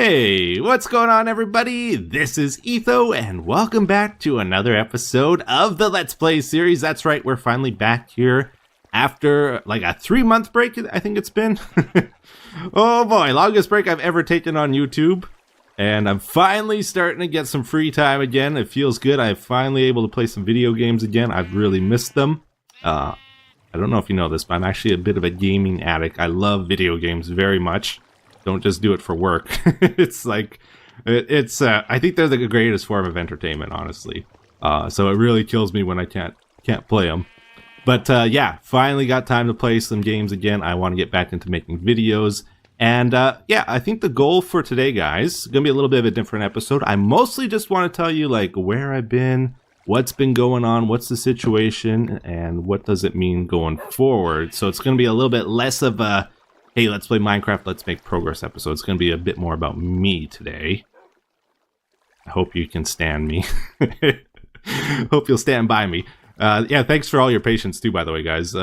Hey, what's going on, everybody? This is Etho, and welcome back to another episode of the Let's Play series. That's right, we're finally back here after like a 3-month break, I think it's been. Oh boy, longest break I've ever taken on YouTube. And I'm finally starting to get some free time again. It feels good. I'm finally able to play some video games again. I've really missed them. I don't know if you know this, but I'm actually a bit of a gaming addict. I love video games very much. Don't just do it for work. It's like, I think they're the greatest form of entertainment, honestly. So it really kills me when I can't play them. But yeah, finally got time to play some games again. I want to get back into making videos. And yeah, I think the goal for today, guys, is going to be a little bit of a different episode. I mostly just want to tell you like where I've been, what's been going on, what's the situation, and what does it mean going forward. So it's going to be a little bit less of a, hey, let's play Minecraft, let's make progress episode. It's going to be a bit more about me today. I hope you can stand me. Hope you'll stand by me. Yeah, thanks for all your patience too, by the way, guys,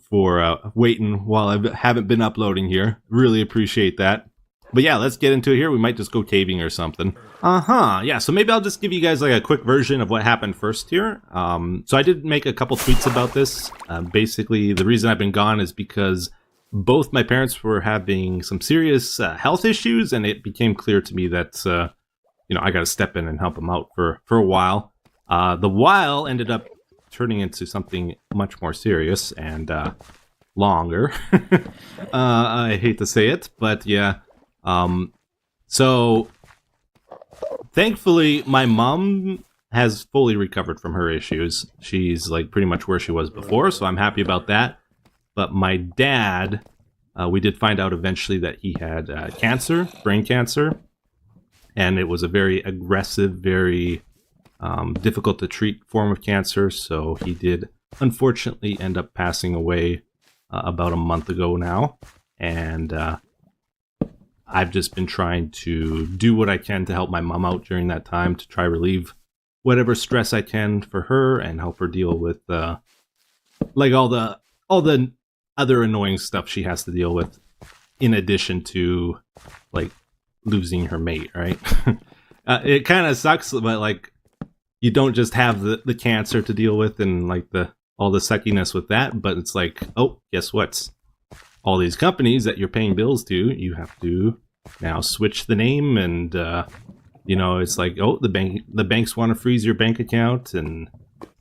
for waiting while I haven't been uploading here. Really appreciate that. But yeah, let's get into it here. We might just go caving or something. Yeah, so maybe I'll just give you guys like a quick version of what happened first here. So I did make a couple tweets about this. Basically, the reason I've been gone is because both my parents were having some serious health issues, and it became clear to me that, you know, I got to step in and help them out for a while. The while ended up turning into something much more serious and longer. I hate to say it, but yeah. So thankfully, my mom has fully recovered from her issues. She's like pretty much where she was before, so I'm happy about that. But my dad, we did find out eventually that he had cancer, brain cancer, and it was a very aggressive, very difficult to treat form of cancer. So he did unfortunately end up passing away about a month ago now. And I've just been trying to do what I can to help my mom out during that time, to try relieve whatever stress I can for her and help her deal with like all the other annoying stuff she has to deal with, in addition to like losing her mate, right? It kind of sucks, but like you don't just have the cancer to deal with and like all the suckiness with that, but it's like, oh, guess what? All these companies that you're paying bills to, you have to now switch the name, and you know, it's like, oh, the banks want to freeze your bank account, and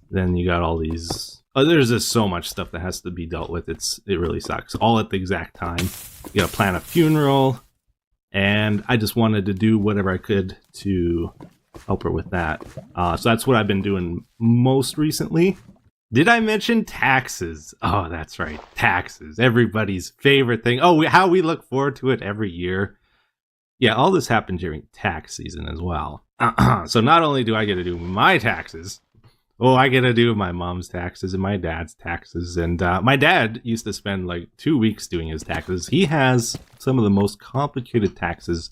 then you got all these. Oh, there's just so much stuff that has to be dealt with. It really sucks. All at the exact time. You gotta plan a funeral, and I just wanted to do whatever I could to help her with that. So that's what I've been doing most recently. Did I mention taxes? Oh, that's right. Taxes. Everybody's favorite thing. Oh, how we look forward to it every year. Yeah, all this happened during tax season as well. So not only do I get to do my taxes, I get to do my mom's taxes and my dad's taxes. And my dad used to spend like 2 weeks doing his taxes. He has some of the most complicated taxes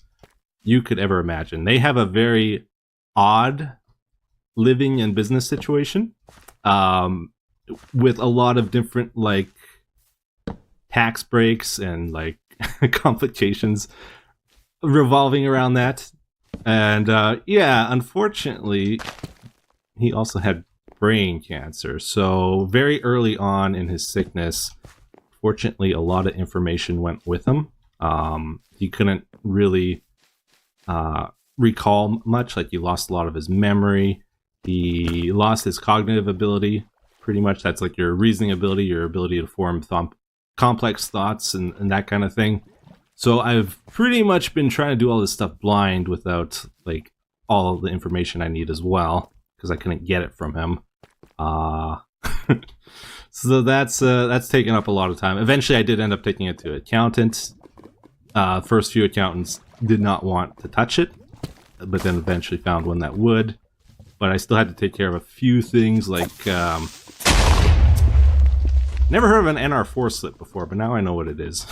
you could ever imagine. They have a very odd living and business situation. With a lot of different like tax breaks and like complications revolving around that. And yeah, unfortunately, he also had brain cancer. So very early on in his sickness, fortunately, a lot of information went with him. He couldn't really recall much. Like, he lost a lot of his memory. He lost his cognitive ability, pretty much. That's like your reasoning ability, your ability to form complex thoughts and that kind of thing. So I've pretty much been trying to do all this stuff blind without like all of the information I need as well, because I couldn't get it from him. So that's taken up a lot of time. Eventually I did end up taking it to accountants. First few accountants did not want to touch it, but then eventually found one that would. But I still had to take care of a few things, like, never heard of an NR4 slip before, but now I know what it is.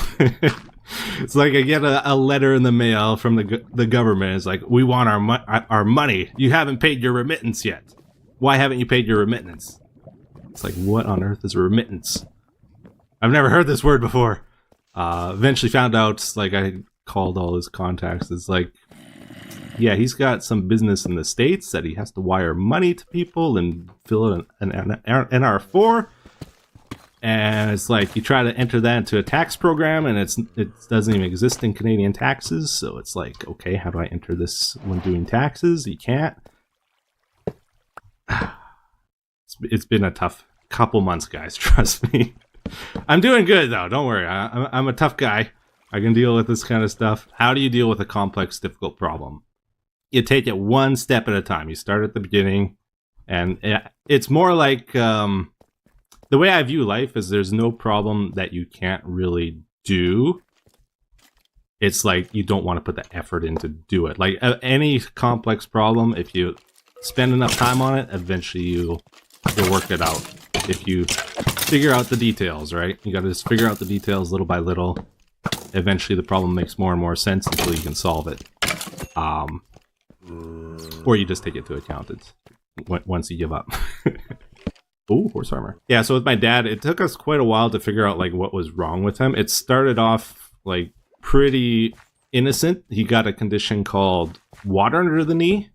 It's like I get a letter in the mail from the government. It's like, we want our money. You haven't paid your remittance yet. Why haven't you paid your remittance? It's like, what on earth is a remittance? I've never heard this word before. Eventually found out, like, I called all his contacts. It's like, yeah, he's got some business in the States that he has to wire money to people and fill in an NR4. And it's like you try to enter that into a tax program, and it doesn't even exist in Canadian taxes. So it's like, okay, how do I enter this when doing taxes? You can't. It's been a tough couple months, guys. Trust me. I'm doing good though. Don't worry. I'm a tough guy. I can deal with this kind of stuff. How do you deal with a complex, difficult problem? You take it one step at a time. You start at the beginning, and it's more like. The way I view life is there's no problem that you can't really do. It's like you don't want to put the effort in to do it. Like any complex problem, if you spend enough time on it, eventually you'll work it out. If you figure out the details, right? You got to just figure out the details little by little. Eventually the problem makes more and more sense until you can solve it. Or you just take it to accountants once you give up. Oh, horse armor. Yeah, so with my dad, it took us quite a while to figure out like what was wrong with him. It started off like pretty innocent. He got a condition called water under the knee,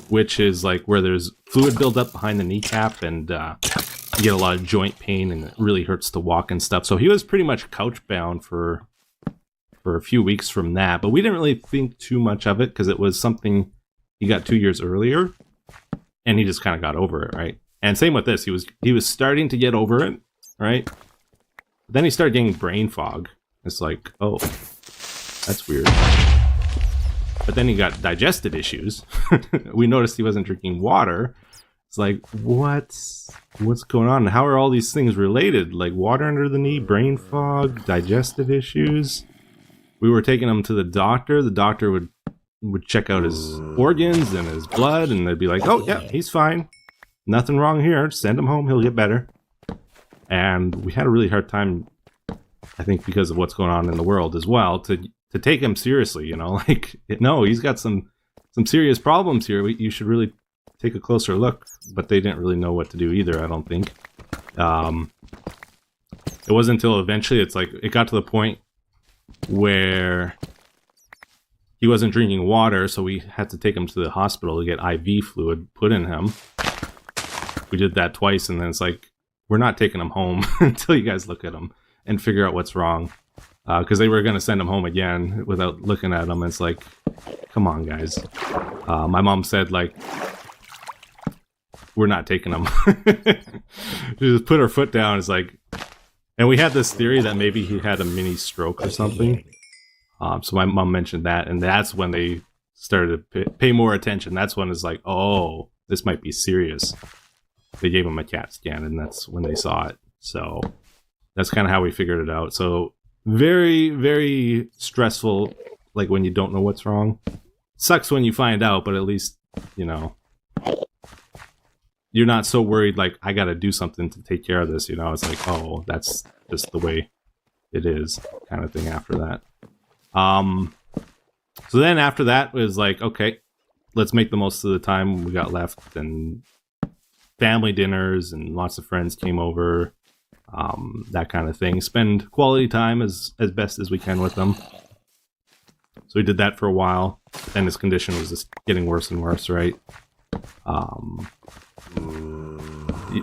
which is like where there's fluid buildup behind the kneecap, and you get a lot of joint pain, and it really hurts to walk and stuff. So he was pretty much couch bound for a few weeks from that, but we didn't really think too much of it because it was something he got 2 years earlier, and he just kind of got over it, right? And same with this, he was starting to get over it, right? But then he started getting brain fog. It's like, oh, that's weird. But then he got digestive issues. We noticed he wasn't drinking water. It's like, what's going on? How are all these things related? Like water under the knee, brain fog, digestive issues. We were taking him to the doctor. The doctor would check out his organs and his blood, and they'd be like, oh, yeah, he's fine. Nothing wrong here. Send him home. He'll get better. And we had a really hard time, I think, because of what's going on in the world as well, to take him seriously. You know, like, no, he's got some serious problems here. You should really take a closer look. But they didn't really know what to do either, I don't think. It wasn't until eventually it's like it got to the point where he wasn't drinking water, so we had to take him to the hospital to get IV fluid put in him. We did that twice, and then it's like, we're not taking him home until you guys look at him and figure out what's wrong. Because they were going to send him home again without looking at him. It's like, come on, guys. My mom said, like, we're not taking him. She just put her foot down. It's like, and we had this theory that maybe he had a mini stroke or something. So my mom mentioned that, and that's when they started to pay more attention. That's when it's like, oh, this might be serious. They gave him a CAT scan, and that's when they saw it. So that's kind of how we figured it out. So very, very stressful, like when you don't know what's wrong. Sucks when you find out, but at least, you know, you're not so worried, like, I got to do something to take care of this, you know? It's like, oh, that's just the way it is, kind of thing after that. So then after that, it was like, okay, let's make the most of the time we got left, and family dinners and lots of friends came over, that kind of thing. Spend quality time as best as we can with them. So we did that for a while, and his condition was just getting worse and worse, right?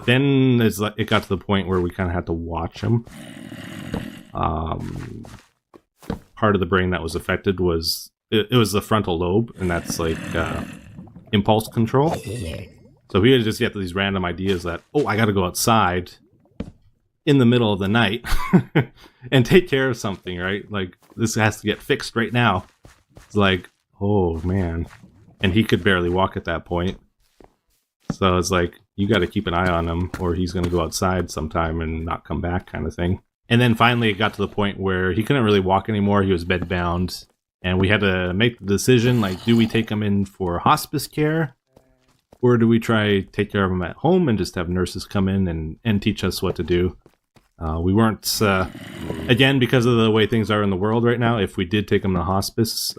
Then it got to the point where we kind of had to watch him. Part of the brain that was affected was it was the frontal lobe, and that's like impulse control. So we would just get these random ideas that, oh, I got to go outside in the middle of the night and take care of something, right? Like, this has to get fixed right now. It's like, oh, man. And he could barely walk at that point. So it's like, you got to keep an eye on him, or he's going to go outside sometime and not come back, kind of thing. And then finally it got to the point where he couldn't really walk anymore. He was bedbound. And we had to make the decision, like, do we take him in for hospice care? Or do we try take care of him at home and just have nurses come in and teach us what to do? We weren't, again, because of the way things are in the world right now, if we did take him to hospice,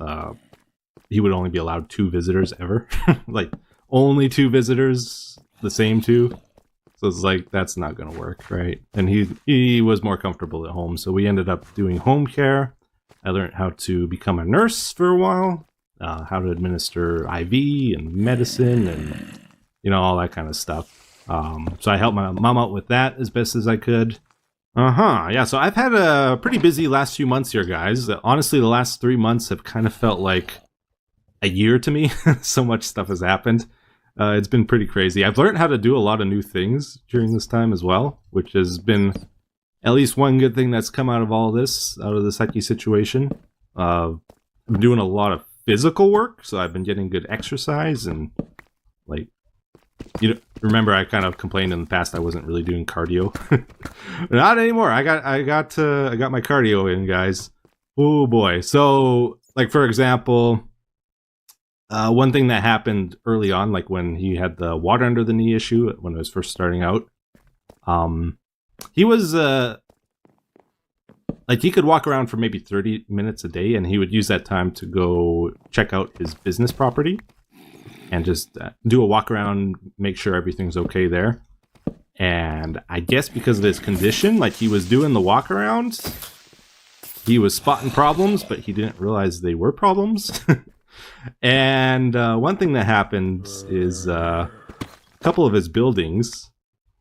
he would only be allowed 2 visitors ever. Like, only 2 visitors, the same 2. So it's like, that's not going to work, right? And he was more comfortable at home, so we ended up doing home care. I learned how to become a nurse for a while. how to administer IV and medicine and, all that kind of stuff. So I helped my mom out with that as best as I could. Yeah, so I've had a pretty busy last few months here, guys. Honestly, the last 3 months have kind of felt like a year to me. So much stuff has happened. It's been pretty crazy. I've learned how to do a lot of new things during this time as well, which has been at least one good thing that's come out of all this, out of the Psyche situation. I'm doing a lot of physical work, so I've been getting good exercise and, like, remember I kind of complained in the past I wasn't really doing cardio. Not anymore. I got my cardio in, guys. Oh boy. So, like, for example, one thing that happened early on, like when he had the water under the knee issue when I was first starting out, he was like, he could walk around for maybe 30 minutes a day, and he would use that time to go check out his business property and just do a walk around, make sure everything's okay there. And I guess because of his condition, like, he was doing the walk around, he was spotting problems, but he didn't realize they were problems. And one thing that happened is a couple of his buildings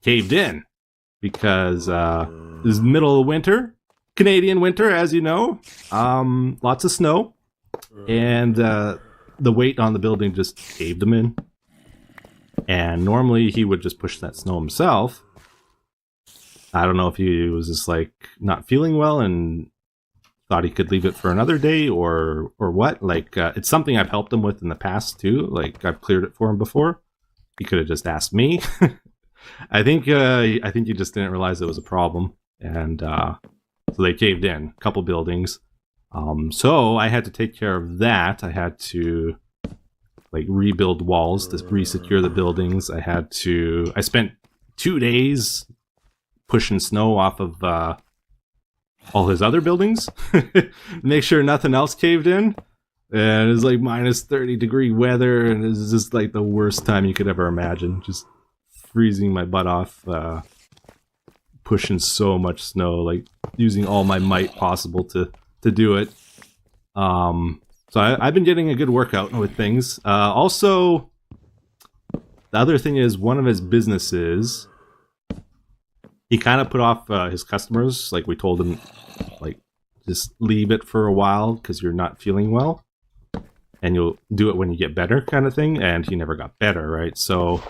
caved in because it was the middle of winter, Canadian winter, as you know, lots of snow, and the weight on the building just caved him in. And normally he would just push that snow himself. I don't know if he was just, like, not feeling well and thought he could leave it for another day or what. Like, it's something I've helped him with in the past too. Like, I've cleared it for him before. He could have just asked me. I think he just didn't realize it was a problem, and so they caved in a couple buildings. So I had to take care of that. I had to, like, rebuild walls to re-secure the buildings. I spent 2 days pushing snow off of all his other buildings, make sure nothing else caved in. And it was like minus 30-degree weather, and it was just like the worst time you could ever imagine. Just freezing my butt off, pushing so much snow, like using all my might possible to do it. So I've been getting a good workout with things. Also, the other thing is, one of his businesses, he kind of put off his customers. Like, we told him, like, just leave it for a while because you're not feeling well, and you'll do it when you get better, kind of thing. And he never got better, right? So,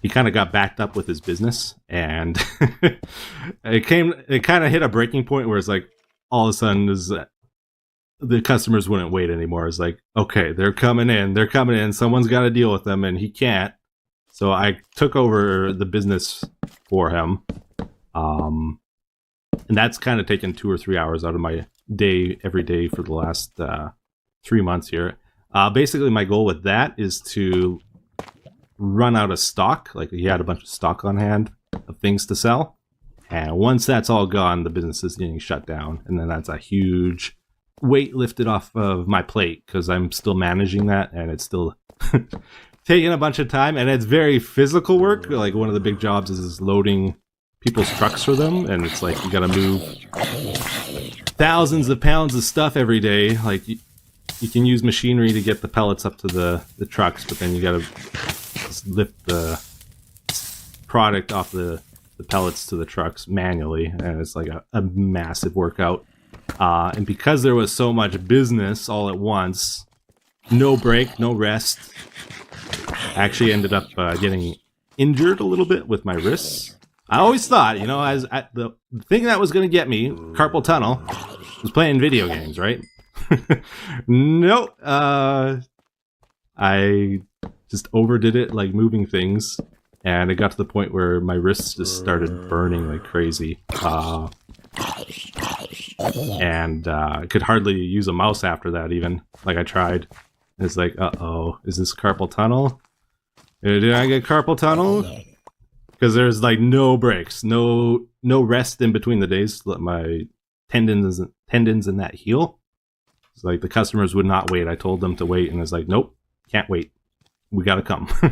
he kind of got backed up with his business, and it kind of hit a breaking point where it's like, all of a sudden, the customers wouldn't wait anymore. It's like, okay, they're coming in, someone's got to deal with them, and he can't. So I took over the business for him. And that's kind of taken 2 or 3 hours out of my day every day for the last 3 months here. Basically, my goal with that is to run out of stock. Like, he had a bunch of stock on hand of things to sell. And once that's all gone, the business is getting shut down. And then that's a huge weight lifted off of my plate, because I'm still managing that, and it's still taking a bunch of time, and it's very physical work. Like, one of the big jobs is loading people's trucks for them, and it's like you gotta move thousands of pounds of stuff every day. Like, you can use machinery to get the pellets up to the trucks, but then you gotta just lift the product off the pellets to the trucks manually, and it's like a massive workout. And because there was so much business all at once, no break, no rest, I actually ended up getting injured a little bit with my wrists. I always thought, the thing that was going to get me, carpal tunnel, was playing video games, right? Nope. I just overdid it, like moving things, and it got to the point where my wrists just started burning like crazy. And I could hardly use a mouse after that, even. Like, I tried. It's like, uh-oh, is this carpal tunnel? Did I get carpal tunnel? Because there's, like, no breaks, no rest in between the days. My tendons in that heel. It's like the customers would not wait. I told them to wait, and it's like, nope, can't wait. We gotta come. So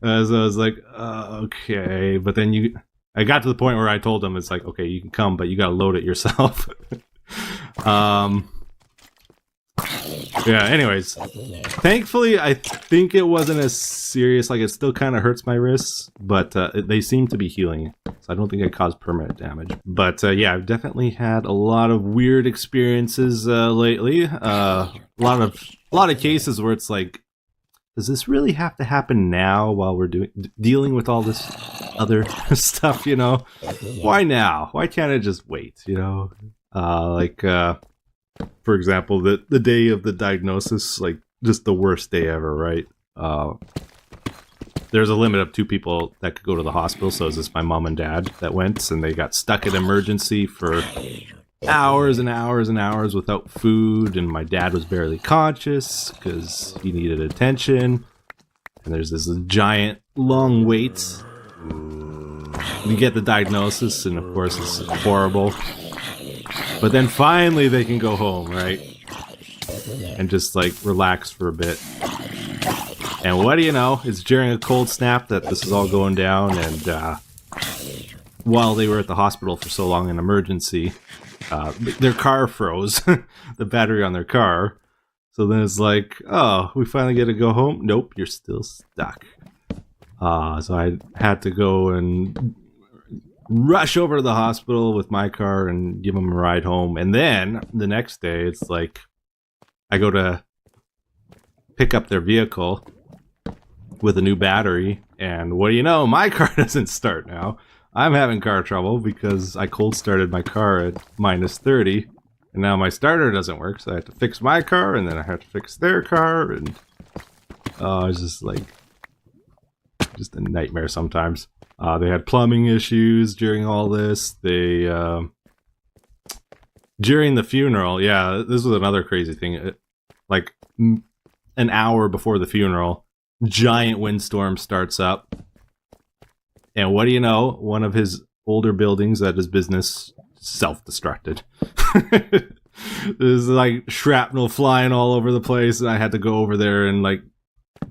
I was like, okay. But then I got to the point where I told them, it's like, okay, you can come, but you gotta load it yourself. Yeah, anyways. Thankfully, I think it wasn't as serious. Like, it still kind of hurts my wrists, but they seem to be healing. So I don't think I caused permanent damage. But yeah, I've definitely had a lot of weird experiences lately. A lot of cases where it's like, does this really have to happen now while we're dealing with all this other stuff, you know? Why now? Why can't it just wait, you know? For example, the day of the diagnosis, like, just the worst day ever, right? There's a limit of 2 people that could go to the hospital, so it's just my mom and dad that went, and they got stuck at emergency for hours and hours and hours without food, and my dad was barely conscious because he needed attention, and there's this giant long wait. You get the diagnosis, and of course it's horrible. But then finally they can go home, right? And just, like, relax for a bit. And what do you know? It's during a cold snap that this is all going down, and while they were at the hospital for so long in emergency, their car froze. The battery on their car. So then it's like, oh, we finally get to go home? Nope, you're still stuck. So I had to go and rush over to the hospital with my car and give them a ride home. And then the next day, it's like I go to pick up their vehicle with a new battery, and what do you know? My car doesn't start now. I'm having car trouble because I cold started my car at -30, and now my starter doesn't work, so I have to fix my car, and then I have to fix their car, and it's just like just a nightmare sometimes. They had plumbing issues during all this. They during the funeral, yeah, this was another crazy thing. Like an hour before the funeral, giant windstorm starts up, and what do you know? One of his older buildings at his business self-destructed. There's like shrapnel flying all over the place, and I had to go over there and like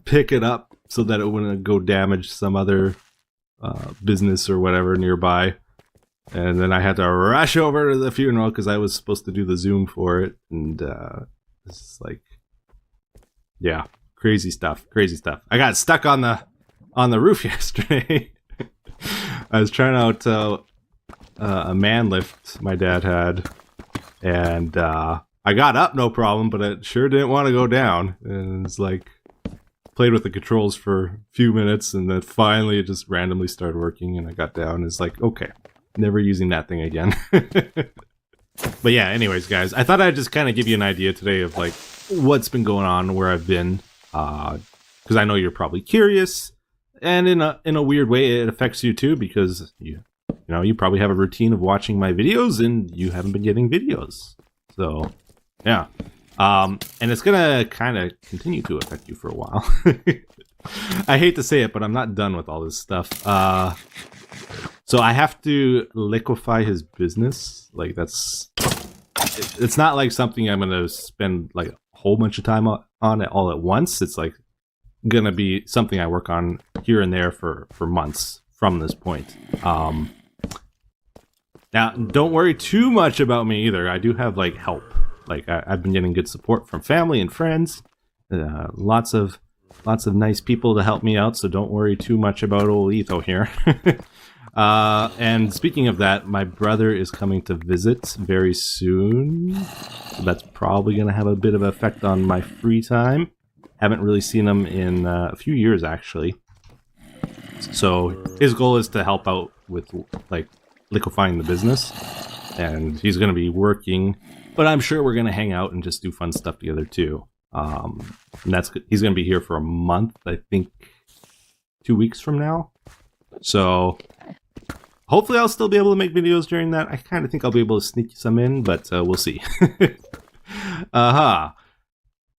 pick it up so that it wouldn't go damage some other business or whatever nearby. And then I had to rush over to the funeral because I was supposed to do the Zoom for it, and it's like, yeah, crazy stuff. I got stuck on the roof yesterday. I was trying out a man lift my dad had, and I got up no problem, but it sure didn't want to go down. And it's like, played with the controls for a few minutes, and then finally it just randomly started working, and I got down. It's like, okay, never using that thing again. But yeah, anyways, guys, I thought I'd just kind of give you an idea today of like what's been going on, where I've been, because I know you're probably curious, and in a weird way, it affects you too, because you probably have a routine of watching my videos, and you haven't been getting videos. So yeah. And it's gonna kind of continue to affect you for a while. I hate to say it, but I'm not done with all this stuff. So I have to liquefy his business. Like, it's not like something I'm gonna spend like a whole bunch of time on it all at once. It's like gonna be something I work on here and there for months from this point. Now, don't worry too much about me either. I do have like help. Like, I've been getting good support from family and friends, lots of nice people to help me out, so don't worry too much about old Etho here. And speaking of that, my brother is coming to visit very soon, so that's probably going to have a bit of an effect on my free time. Haven't really seen him in a few years, actually. So his goal is to help out with, like, liquefying the business, and he's going to be working. But I'm sure we're going to hang out and just do fun stuff together, too. And he's going to be here for a month, I think 2 weeks from now. So hopefully I'll still be able to make videos during that. I kind of think I'll be able to sneak some in, but we'll see.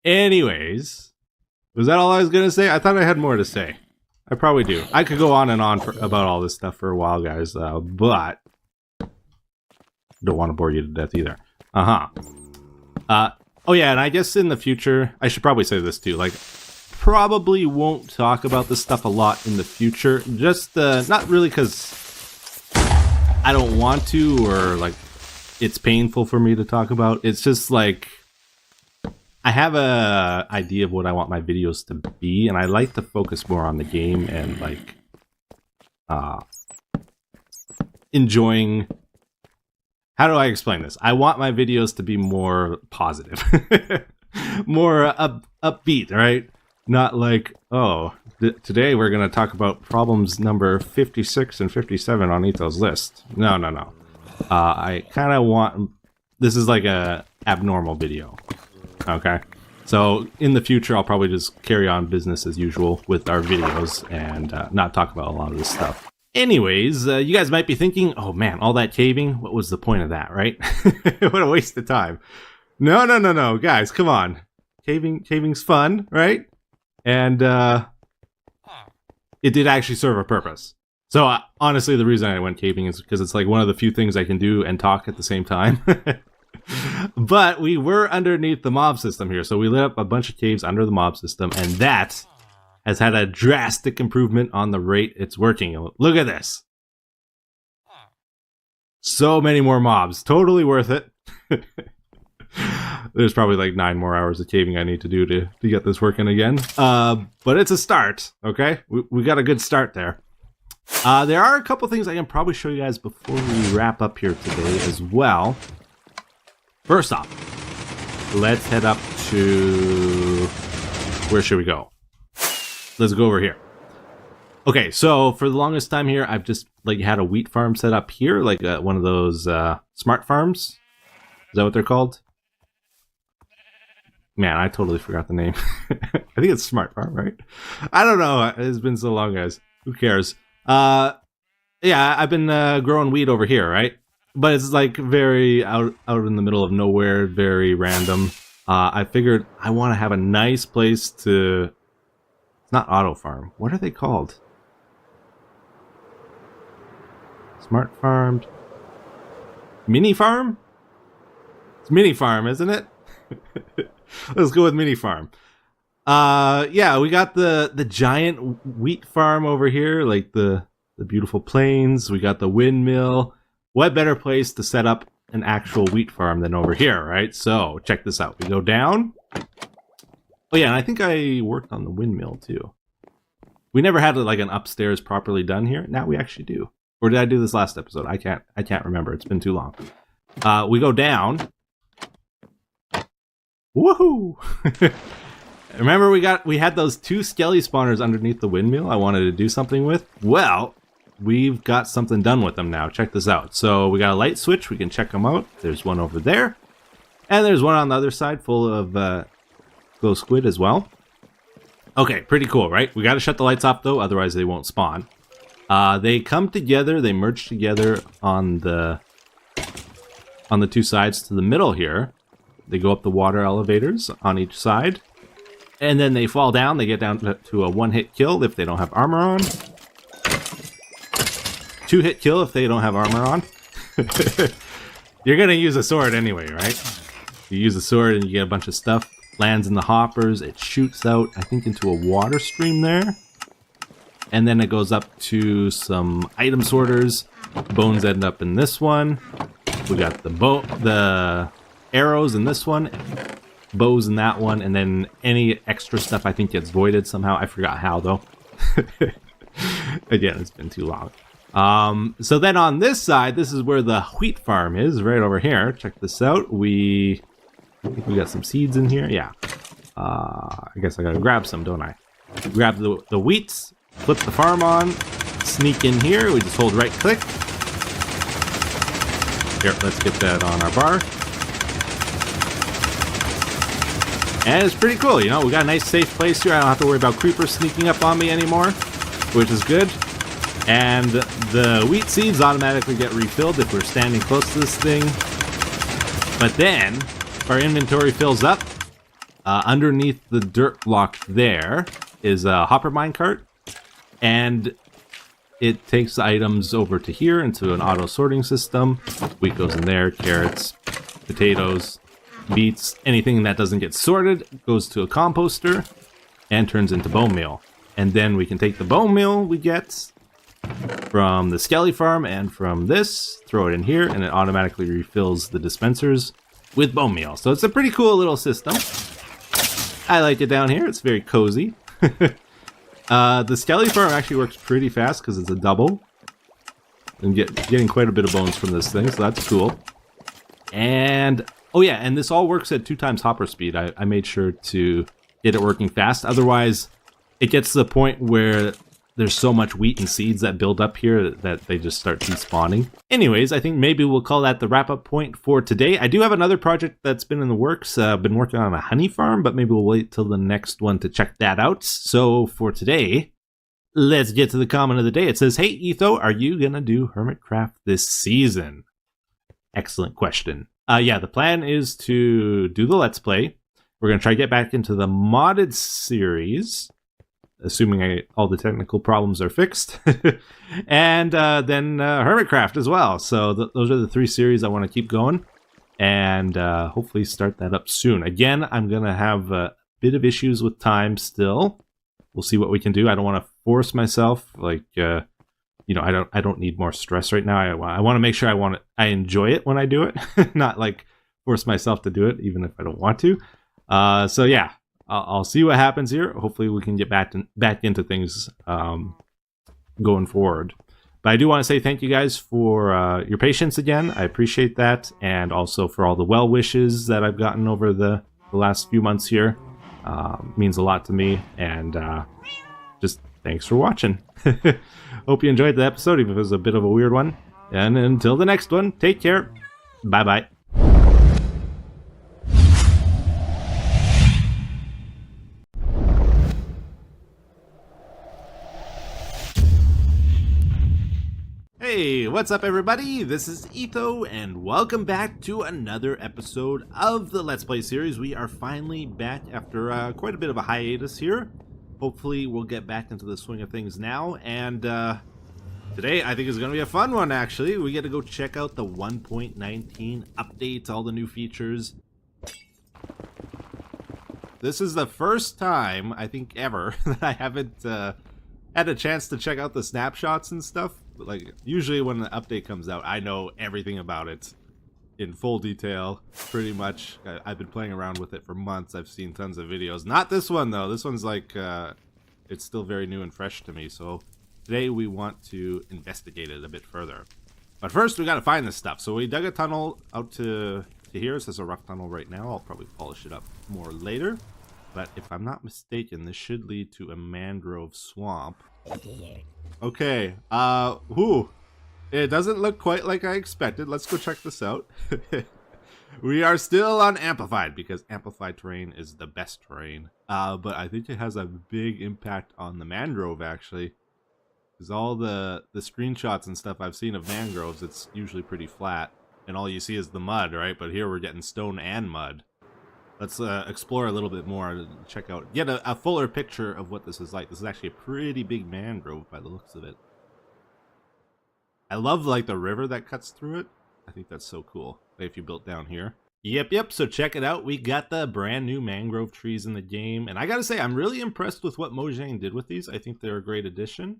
Anyways, was that all I was going to say? I thought I had more to say. I probably do. I could go on and on about all this stuff for a while, guys, but don't want to bore you to death either. Oh yeah, and I guess in the future, I should probably say this too, like, probably won't talk about this stuff a lot in the future, just, not really because I don't want to, or, like, it's painful for me to talk about. It's just like, I have a idea of what I want my videos to be, and I like to focus more on the game and like enjoying. How do I explain this? I want my videos to be more positive, more upbeat, right? Not like, oh, today we're going to talk about problems number 56 and 57 on Etho's list. No. I kind of want, this is like a abnormal video. Okay. So in the future, I'll probably just carry on business as usual with our videos and not talk about a lot of this stuff. Anyways, you guys might be thinking, oh man, all that caving, what was the point of that, right? What a waste of time. No, guys, come on. Caving's fun, right? And it did actually serve a purpose. So honestly, the reason I went caving is because it's like one of the few things I can do and talk at the same time. But we were underneath the mob system here, so we lit up a bunch of caves under the mob system, and that has had a drastic improvement on the rate it's working. Look at this. So many more mobs. Totally worth it. There's probably like 9 more hours of caving I need to do to get this working again. But it's a start, okay? We got a good start there. There are a couple things I can probably show you guys before we wrap up here today as well. First off, let's head up to... Where should we go? Let's go over here. Okay, so for the longest time here, I've just like had a wheat farm set up here, like one of those smart farms. Is that what they're called? Man, I totally forgot the name. I think it's Smart Farm, right? I don't know. It's been so long, guys. Who cares? Yeah, I've been growing wheat over here, right? But it's like very out in the middle of nowhere, very random. I figured I want to have a nice place to... It's not auto farm. What are they called? Smart farmed. Mini farm? It's mini farm, isn't it? Let's go with mini farm. Yeah, we got the giant wheat farm over here, like the beautiful plains. We got the windmill. What better place to set up an actual wheat farm than over here, right? So check this out. We go down. Oh yeah, and I think I worked on the windmill too. We never had like an upstairs properly done here. Now we actually do. Or did I do this last episode? I can't remember. It's been too long. We go down. Woohoo! Remember we had those 2 skelly spawners underneath the windmill I wanted to do something with? Well, we've got something done with them now. Check this out. So we got a light switch. We can check them out. There's one over there. And there's one on the other side full of glow squid as well. Okay, pretty cool, right? We got to shut the lights off though, otherwise they won't spawn. They come together. They merge together on the 2 sides to the middle here. They go up the water elevators on each side. And then they fall down. They get down to a 1-hit kill if they don't have armor on. 2-hit kill if they don't have armor on. You're going to use a sword anyway, right? You use a sword and you get a bunch of stuff. Lands in the hoppers. It shoots out, I think, into a water stream there. And then it goes up to some item sorters. Bones end up in this one. We got the arrows in this one. Bows in that one. And then any extra stuff I think gets voided somehow. I forgot how though. Again, it's been too long. So then on this side, this is where the wheat farm is, right over here. Check this out. I think we got some seeds in here. Yeah. I guess I gotta grab some, don't I? Grab the wheats, flip the farm on, sneak in here. We just hold right click. Here, let's get that on our bar. And it's pretty cool, you know, we got a nice safe place here. I don't have to worry about creepers sneaking up on me anymore, which is good. And the wheat seeds automatically get refilled if we're standing close to this thing. But then, if our inventory fills up, underneath the dirt block there is a hopper minecart. And it takes items over to here into an auto sorting system. Wheat goes in there, carrots, potatoes, beets, anything that doesn't get sorted goes to a composter and turns into bone meal. And then we can take the bone meal we get from the Skelly farm and from this, throw it in here, and it automatically refills the dispensers with bone meal. So it's a pretty cool little system. I like it down here. It's very cozy. The Skelly farm actually works pretty fast because it's a double. And getting quite a bit of bones from this thing, so that's cool. And, oh yeah, and this all works at 2 times hopper speed. I made sure to get it working fast. Otherwise, it gets to the point where there's so much wheat and seeds that build up here that they just start despawning. Anyways, I think maybe we'll call that the wrap-up point for today. I do have another project that's been in the works. I've been working on a honey farm, but maybe we'll wait till the next one to check that out. So for today, let's get to the comment of the day. It says, hey, Etho, are you going to do Hermitcraft this season? Excellent question. Yeah, the plan is to do the Let's Play. We're going to try to get back into the modded series, assuming all the technical problems are fixed. And then Hermitcraft as well. So those are the 3 series I want to keep going. And hopefully start that up soon. Again, I'm going to have a bit of issues with time still. We'll see what we can do. I don't want to force myself. Like, you know, I don't need more stress right now. I want to make sure I enjoy it when I do it. Not like force myself to do it, even if I don't want to. So yeah. I'll see what happens here. Hopefully we can get back into things going forward. But I do want to say thank you guys for your patience again. I appreciate that. And also for all the well wishes that I've gotten over the last few months here. Means a lot to me. And just thanks for watching. Hope you enjoyed the episode, even if it was a bit of a weird one. And until the next one, take care. Bye-bye. Hey, what's up everybody? This is Etho, and welcome back to another episode of the Let's Play series. We are finally back after quite a bit of a hiatus here. Hopefully we'll get back into the swing of things now, and today I think is going to be a fun one actually. We get to go check out the 1.19 updates, all the new features. This is the first time, I think ever, that I haven't had a chance to check out the snapshots and stuff. Like, usually when the update comes out, I know everything about it in full detail, pretty much. I've been playing around with it for months. I've seen tons of videos. Not this one, though. This one's like, it's still very new and fresh to me. So today we want to investigate it a bit further. But first, we got to find this stuff. So we dug a tunnel out to here. This is a rough tunnel right now. I'll probably polish it up more later. But if I'm not mistaken, this should lead to a mangrove swamp. Okay, it doesn't look quite like I expected. Let's go check this out. We are still on Amplified, because Amplified terrain is the best terrain. But I think it has a big impact on the mangrove, actually. Because all the screenshots and stuff I've seen of mangroves, it's usually pretty flat. And all you see is the mud, right? But here we're getting stone and mud. Let's explore a little bit more, check out, get a fuller picture of what this is like. This is actually a pretty big mangrove by the looks of it. I love like the river that cuts through it. I think that's so cool. Like, if you built down here. Yep, so check it out. We got the brand new mangrove trees in the game. And I gotta say, I'm really impressed with what Mojang did with these. I think they're a great addition.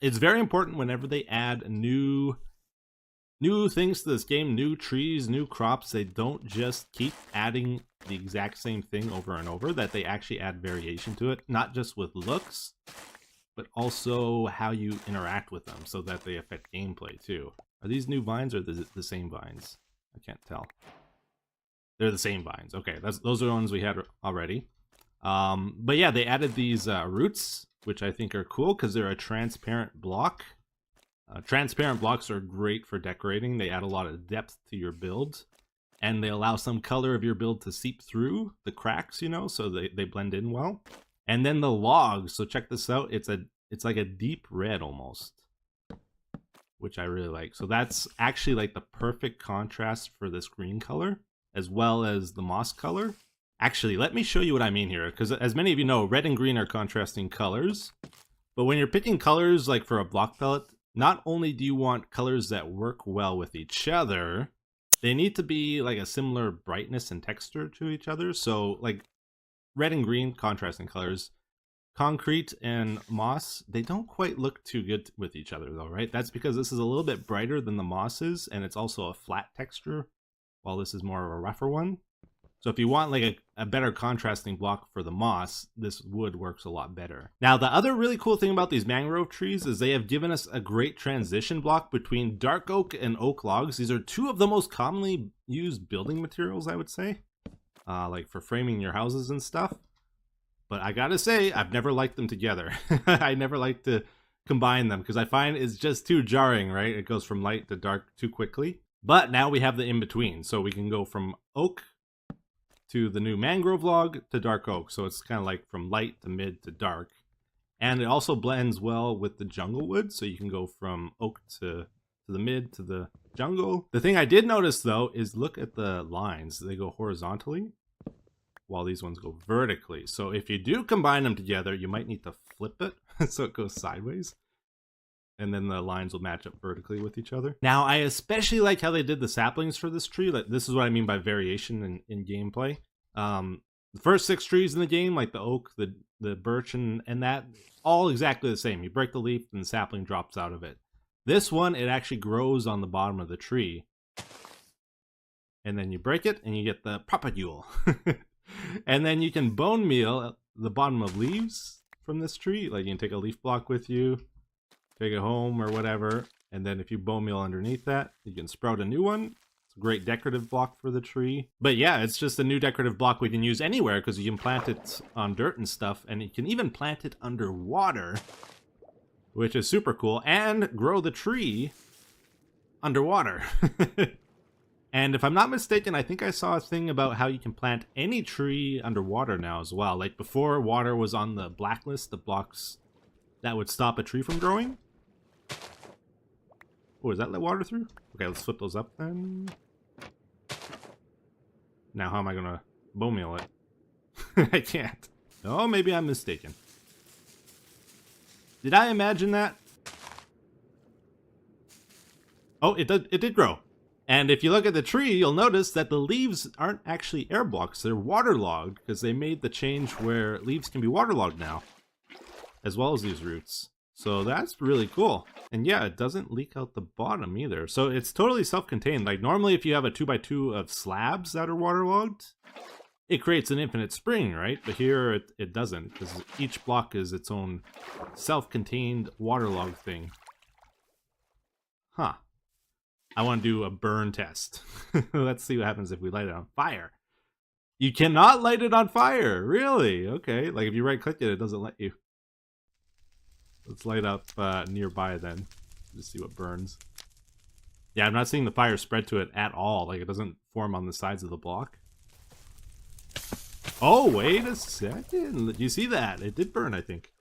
It's very important whenever they add new things to this game, new trees, new crops. They don't just keep adding the exact same thing over and over, that they actually add variation to it, not just with looks, but also how you interact with them, so that they affect gameplay too. Are these new vines or the same vines? I can't tell. They're the same vines. Okay, those are the ones we had already. But yeah, they added these roots, which I think are cool because they're a transparent block. Transparent blocks are great for decorating. They add a lot of depth to your build, and they allow some color of your build to seep through the cracks, you know, so they blend in well. And then the logs, so check this out. It's like a deep red almost, which I really like. So that's actually like the perfect contrast for this green color, as well as the moss color. Actually, let me show you what I mean here, because as many of you know, red and green are contrasting colors. But when you're picking colors like for a block palette, not only do you want colors that work well with each other, they need to be like a similar brightness and texture to each other. So like red and green, contrasting colors. Concrete and moss, they don't quite look too good with each other though, right? That's because this is a little bit brighter than the moss is, and it's also a flat texture, while this is more of a rougher one. So if you want like a better contrasting block for the moss, this wood works a lot better. Now, the other really cool thing about these mangrove trees is they have given us a great transition block between dark oak and oak logs. These are two of the most commonly used building materials, I would say, like for framing your houses and stuff. But I gotta say, I've never liked them together. I never like to combine them because I find it's just too jarring, right? It goes from light to dark too quickly. But now we have the in-between, so we can go from oak to the new mangrove log to dark oak. So it's kind of like from light to mid to dark. And it also blends well with the jungle wood, so you can go from oak to the mid to the jungle. The thing I did notice though is look at the lines. They go horizontally, while these ones go vertically. So if you do combine them together, you might need to flip it so it goes sideways. And then the lines will match up vertically with each other. Now, I especially like how they did the saplings for this tree. Like, this is what I mean by variation in gameplay. The first 6 trees in the game, like the oak, the birch, and that, all exactly the same. You break the leaf and the sapling drops out of it. This one, it actually grows on the bottom of the tree. And then you break it and you get the propagule. And then you can bone meal the bottom of leaves from this tree. Like you can take a leaf block with you, take it home or whatever. And then if you bone meal underneath that, you can sprout a new one. It's a great decorative block for the tree. But yeah, it's just a new decorative block we can use anywhere because you can plant it on dirt and stuff. And you can even plant it underwater, which is super cool. And grow the tree underwater. And if I'm not mistaken, I think I saw a thing about how you can plant any tree underwater now as well. Like before, water was on the blacklist of blocks that would stop a tree from growing. Oh, is that let water through? Okay, let's flip those up then. Now, how am I going to bone meal it? I can't. Oh, maybe I'm mistaken. Did I imagine that? Oh, it did grow. And if you look at the tree, you'll notice that the leaves aren't actually air blocks. They're waterlogged because they made the change where leaves can be waterlogged now, as well as these roots. So that's really cool. And yeah, it doesn't leak out the bottom either. So it's totally self-contained. Like normally if you have a 2x2 of slabs that are waterlogged, it creates an infinite spring, right? But here it doesn't, because each block is its own self-contained waterlogged thing. Huh. I want to do a burn test. Let's see what happens if we light it on fire. You cannot light it on fire. Really? Okay. Like if you right click it, it doesn't let you. Let's light up nearby then. Just see what burns. Yeah, I'm not seeing the fire spread to it at all. Like it doesn't form on the sides of the block. Oh, wait a second. You see that? It did burn, I think.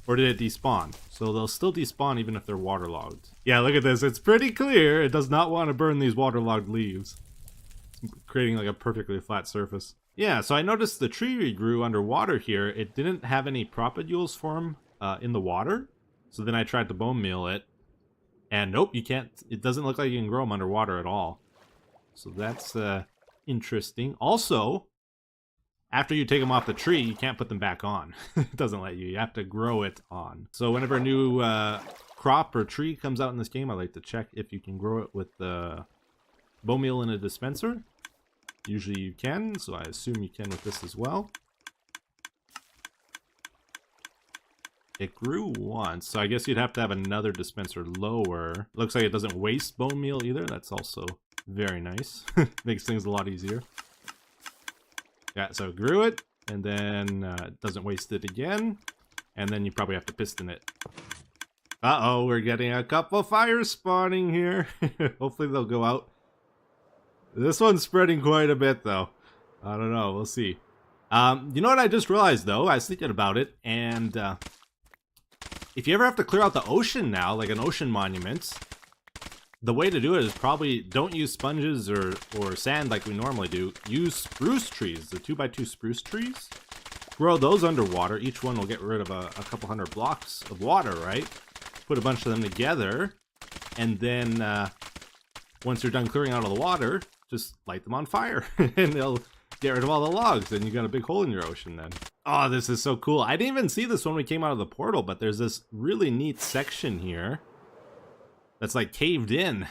Or did it despawn? So they'll still despawn even if they're waterlogged. Yeah, look at this. It's pretty clear. It does not want to burn these waterlogged leaves. It's creating like a perfectly flat surface. Yeah, so I noticed the tree we grew underwater here, it didn't have any propagules form in the water. So then I tried to bone meal it. And nope, you can't. It doesn't look like you can grow them underwater at all. So that's interesting. Also, after you take them off the tree, you can't put them back on. It doesn't let you. You have to grow it on. So whenever a new crop or tree comes out in this game, I like to check if you can grow it with the bone meal in a dispenser. Usually you can, so I assume you can with this as well. It grew once, so I guess you'd have to have another dispenser lower. Looks like it doesn't waste bone meal either. That's also very nice. Makes things a lot easier. Yeah, so grew it, and then doesn't waste it again, and then you probably have to piston it. Uh-oh, we're getting a couple fires spawning here. Hopefully they'll go out. This one's spreading quite a bit, though. I don't know, we'll see. You know what I just realized, though? I was thinking about it, and if you ever have to clear out the ocean now, like an ocean monument, the way to do it is probably don't use sponges or sand like we normally do. Use spruce trees, the 2x2 spruce trees. Grow those underwater. Each one will get rid of a couple hundred blocks of water, right? Put a bunch of them together, and then once you're done clearing out all the water, just light them on fire, and they'll get rid of all the logs, and you got a big hole in your ocean then. Oh, this is so cool. I didn't even see this when we came out of the portal, but there's this really neat section here that's like caved in.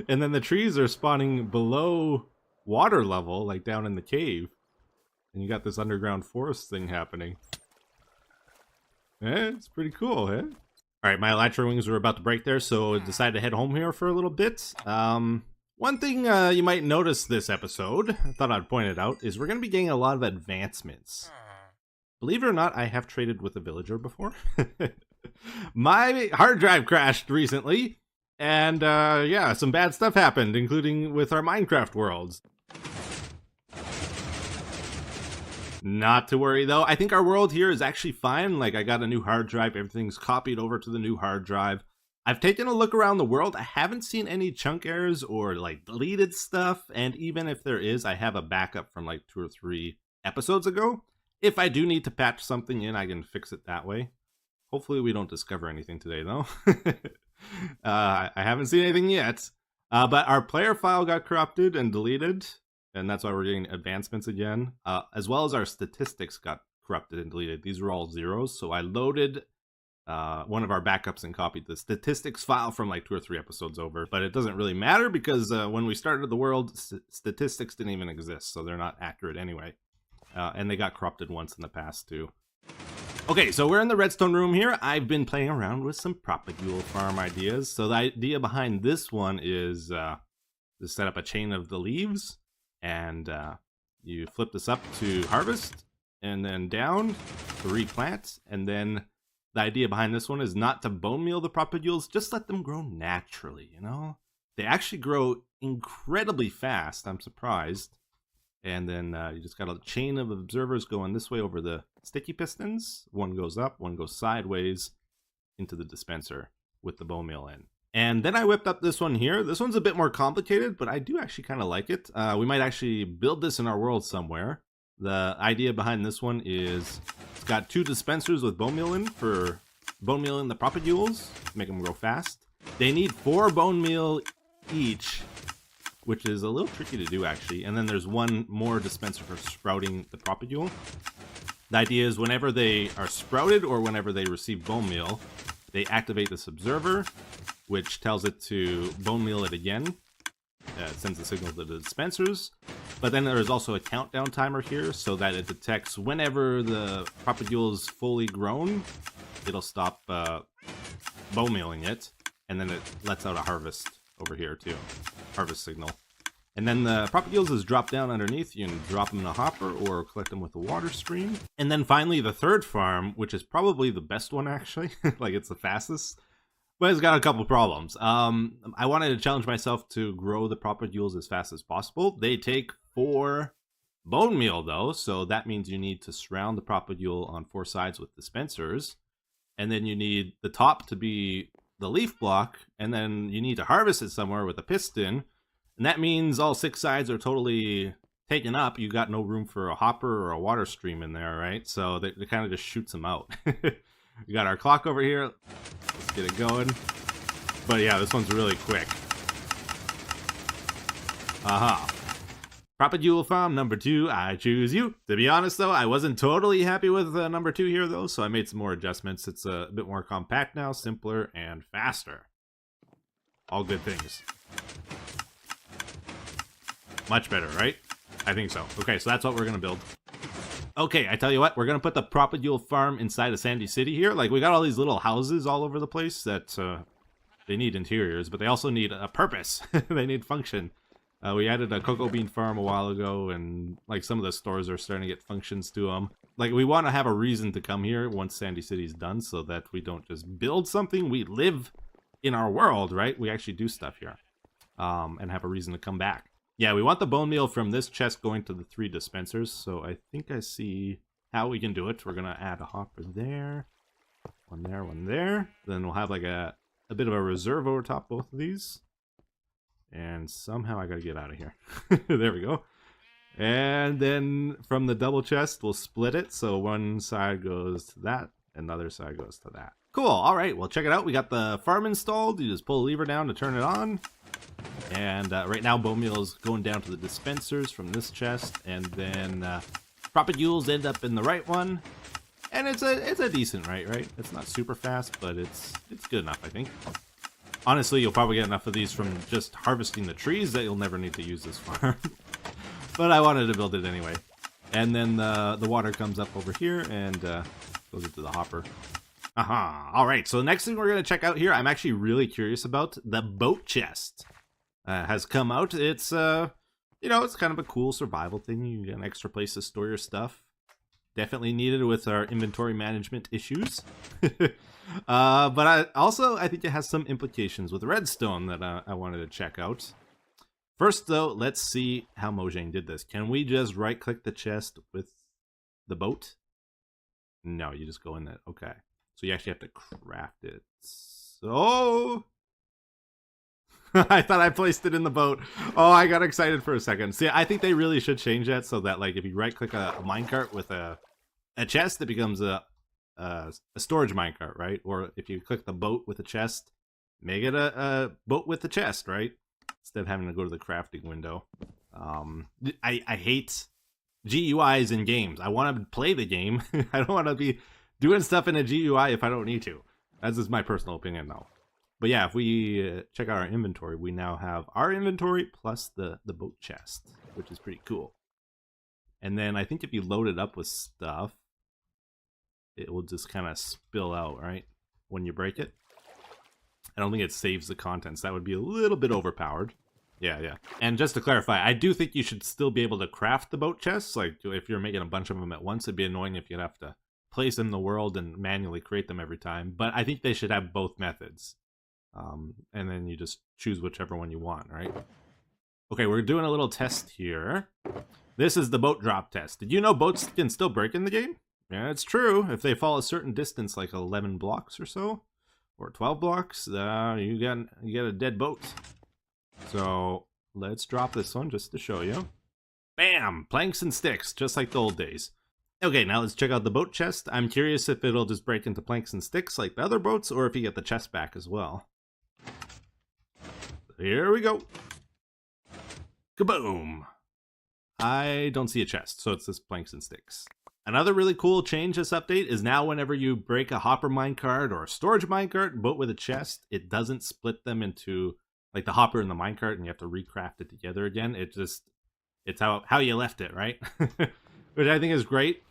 And then the trees are spawning below water level, like down in the cave. And you got this underground forest thing happening. It's pretty cool, eh? Alright, my elytra wings were about to break there, so I decided to head home here for a little bit. One thing you might notice this episode, I thought I'd point it out, is we're going to be getting a lot of advancements. Believe it or not, I have traded with a villager before. My hard drive crashed recently, and yeah, some bad stuff happened, including with our Minecraft worlds. Not to worry though, I think our world here is actually fine. Like, I got a new hard drive, everything's copied over to the new hard drive. I've taken a look around the world, I haven't seen any chunk errors or like deleted stuff, and even if there is, I have a backup from like 2 or 3 episodes ago. If I do need to patch something in, I can fix it that way. Hopefully we don't discover anything today though. I haven't seen anything yet, but our player file got corrupted and deleted. And that's why we're getting advancements again, as well as our statistics got corrupted and deleted. These were all zeros, so I loaded one of our backups and copied the statistics file from like 2 or 3 episodes over. But it doesn't really matter because when we started the world, statistics didn't even exist, so they're not accurate anyway. And they got corrupted once in the past too. Okay, so we're in the redstone room here. I've been playing around with some propagule farm ideas. So the idea behind this one is to set up a chain of the leaves. And you flip this up to harvest, and then down to replant. And then the idea behind this one is not to bone meal the propagules, just let them grow naturally, you know? They actually grow incredibly fast, I'm surprised. And then you just got a chain of observers going this way over the sticky pistons. One goes up, one goes sideways into the dispenser with the bone meal in. And then I whipped up this one here. This one's a bit more complicated, but I do actually kind of like it. We might actually build this in our world somewhere. The idea behind this one is it's got 2 dispensers with bone meal in for bone meal in the propagules, make them grow fast. They need 4 bone meal each, which is a little tricky to do actually. And then there's 1 more dispenser for sprouting the propagule. The idea is whenever they are sprouted or whenever they receive bone meal, they activate this observer, which tells it to bone meal it again. It sends a signal to the dispensers. But then there is also a countdown timer here so that it detects whenever the propagule is fully grown, it'll stop bone mealing it. And then it lets out a harvest over here too. Harvest signal. And then the propagules is dropped down underneath. You can drop them in a hopper or collect them with a water stream. And then finally the third farm, which is probably the best one actually. Like, it's the fastest. But it's got a couple problems. I wanted to challenge myself to grow the propagules as fast as possible. They take 4 bone meal though, so that means you need to surround the propagule on 4 sides with dispensers. And then you need the top to be the leaf block, and then you need to harvest it somewhere with a piston. And that means all 6 sides are totally taken up. You got no room for a hopper or a water stream in there, right? So it kind of just shoots them out. We got our clock over here. Let's get it going. But yeah, this one's really quick. Aha. Propagule farm number 2, I choose you. To be honest though, I wasn't totally happy with number 2 here though, so I made some more adjustments. It's a bit more compact now, simpler, and faster. All good things. Much better, right? I think so. Okay, so that's what we're gonna build. Okay, I tell you what, we're gonna put the propagule farm inside of Sandy City here. Like, we got all these little houses all over the place that they need interiors, but they also need a purpose. They need function. We added a cocoa bean farm a while ago, and like some of the stores are starting to get functions to them. Like, we want to have a reason to come here once Sandy City's done, so that we don't just build something. We live in our world, right? We actually do stuff here, and have a reason to come back. Yeah, we want the bone meal from this chest going to the 3 dispensers, so I think I see how we can do it. We're gonna add a hopper there, one there, one there. Then we'll have like a bit of a reserve over top both of these. And somehow I gotta get out of here. There we go. And then from the double chest, we'll split it. So one side goes to that, and the other side goes to that. Cool. All right. Well, check it out. We got the farm installed. You just pull the lever down to turn it on. And right now, bone meal is going down to the dispensers from this chest. And then propagules end up in the right one, and it's a decent right? It's not super fast, but it's good enough, I think. Honestly, you'll probably get enough of these from just harvesting the trees that you'll never need to use this farm. But I wanted to build it anyway. And then the water comes up over here and goes into the hopper. Aha! Alright, so the next thing we're going to check out here, I'm actually really curious about. The boat chest has come out. It's, you know, it's kind of a cool survival thing. You get an extra place to store your stuff. Definitely needed with our inventory management issues. But I think it has some implications with redstone that I wanted to check out. First, though, let's see how Mojang did this. Can we just right-click the chest with the boat? No, you just go in that. Okay. So you actually have to craft it. So... I thought I placed it in the boat. Oh, I got excited for a second. See, I think they really should change that so that, like, if you right-click a minecart with a chest, it becomes a storage minecart, right? Or if you click the boat with a chest, make it a boat with a chest, right? Instead of having to go to the crafting window. I hate GUIs in games. I want to play the game. I don't want to be doing stuff in a GUI if I don't need to. That's just my personal opinion, though. But yeah, if we check out our inventory, we now have our inventory plus the boat chest, which is pretty cool. And then I think if you load it up with stuff, it will just kind of spill out, right? When you break it. I don't think it saves the contents. That would be a little bit overpowered. Yeah. And just to clarify, I do think you should still be able to craft the boat chests. Like, if you're making a bunch of them at once, it'd be annoying if you'd have to place them in the world and manually create them every time. But I think they should have both methods. And then you just choose whichever one you want, right? Okay, we're doing a little test here. This is the boat drop test. Did you know boats can still break in the game? Yeah, it's true. If they fall a certain distance, like 11 blocks or so, or 12 blocks, you get a dead boat. So let's drop this one just to show you. Bam! Planks and sticks, just like the old days. Okay, now let's check out the boat chest. I'm curious if it'll just break into planks and sticks like the other boats, or if you get the chest back as well. Here we go. Kaboom! I don't see a chest, so it's just planks and sticks. Another really cool change this update is now whenever you break a hopper minecart or a storage minecart, boat with a chest, it doesn't split them into like the hopper and the minecart and you have to recraft it together again. It's how you left it, right? Which I think is great.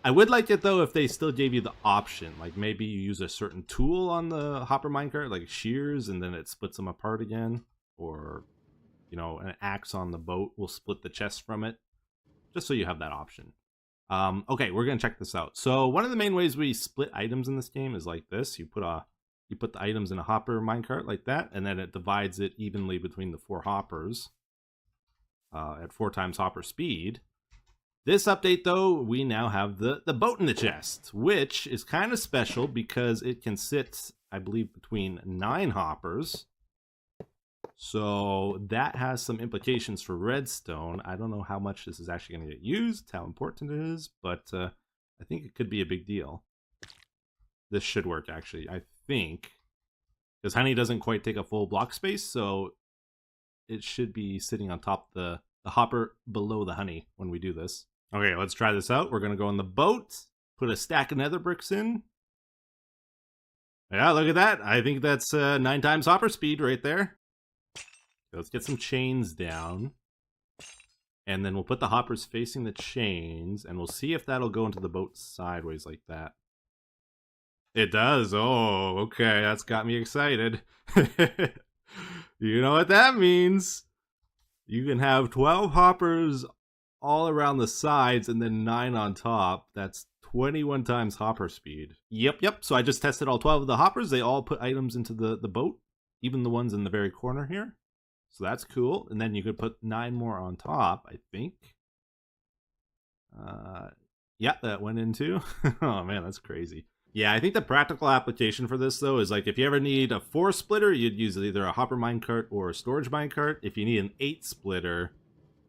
I would like it though if they still gave you the option, like maybe you use a certain tool on the hopper minecart, like shears, and then it splits them apart again, or you know, an axe on the boat will split the chest from it, just so you have that option. Okay, we're gonna check this out. So one of the main ways we split items in this game is like this. You put the items in a hopper minecart like that, and then it divides it evenly between the 4 hoppers at 4 times hopper speed. This update, though, we now have the boat in the chest, which is kind of special because it can sit, I believe, between 9 hoppers. So that has some implications for redstone. I don't know how much this is actually going to get used, how important it is, but I think it could be a big deal. This should work, actually, I think, because honey doesn't quite take a full block space, so it should be sitting on top of the hopper below the honey when we do this. Okay, let's try this out. We're going to go on the boat, put a stack of nether bricks in. Yeah, look at that. I think that's 9 times hopper speed right there. Let's get some chains down. And then we'll put the hoppers facing the chains, and we'll see if that'll go into the boat sideways like that. It does. Oh, okay. That's got me excited. You know what that means. You can have 12 hoppers all around the sides and then 9 on top. That's 21 times hopper speed. Yep. So I just tested all 12 of the hoppers. They all put items into the boat, even the ones in the very corner here. So that's cool. And then you could put 9 more on top, I think. Yeah, that went in too. Oh man, that's crazy. Yeah, I think the practical application for this, though, is like if you ever need a 4 splitter, you'd use either a hopper minecart or a storage minecart. If you need an 8 splitter,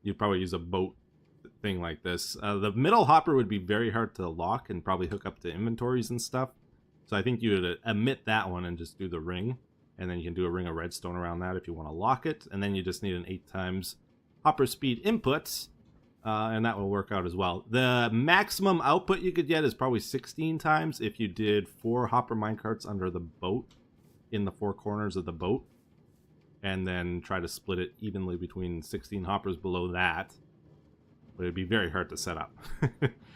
you'd probably use a boat thing like this. The middle hopper would be very hard to lock and probably hook up to inventories and stuff. So I think you would omit that one and just do the ring. And then you can do a ring of redstone around that if you want to lock it. And then you just need an 8 times hopper speed input. and that will work out as well. The maximum output you could get is probably 16 times if you did 4 hopper minecarts under the boat, in the 4 corners of the boat, and then try to split it evenly between 16 hoppers below that. But it'd be very hard to set up.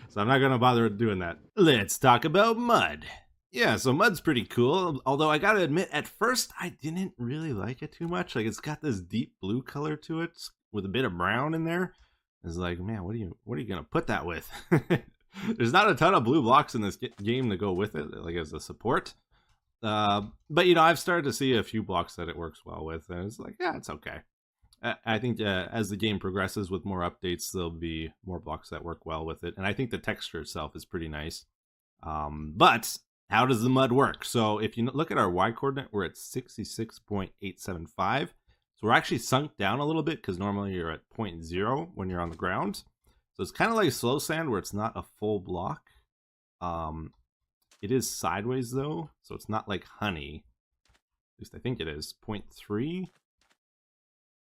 So I'm not going to bother doing that. Let's talk about mud. Yeah, so mud's pretty cool, although I gotta admit, at first I didn't really like it too much. Like, it's got this deep blue color to it with a bit of brown in there. It's like, man, what are you gonna put that with? There's not a ton of blue blocks in this game to go with it, like as a support. But you know, I've started to see a few blocks that it works well with, and it's like, yeah, it's okay. I think as the game progresses with more updates, there'll be more blocks that work well with it, and I think the texture itself is pretty nice. But how does the mud work? So if you look at our Y coordinate, we're at 66.875. So we're actually sunk down a little bit because normally you're at 0.0 when you're on the ground. So it's kind of like slow sand where it's not a full block. It is sideways though, so it's not like honey. At least I think it is. 0.3?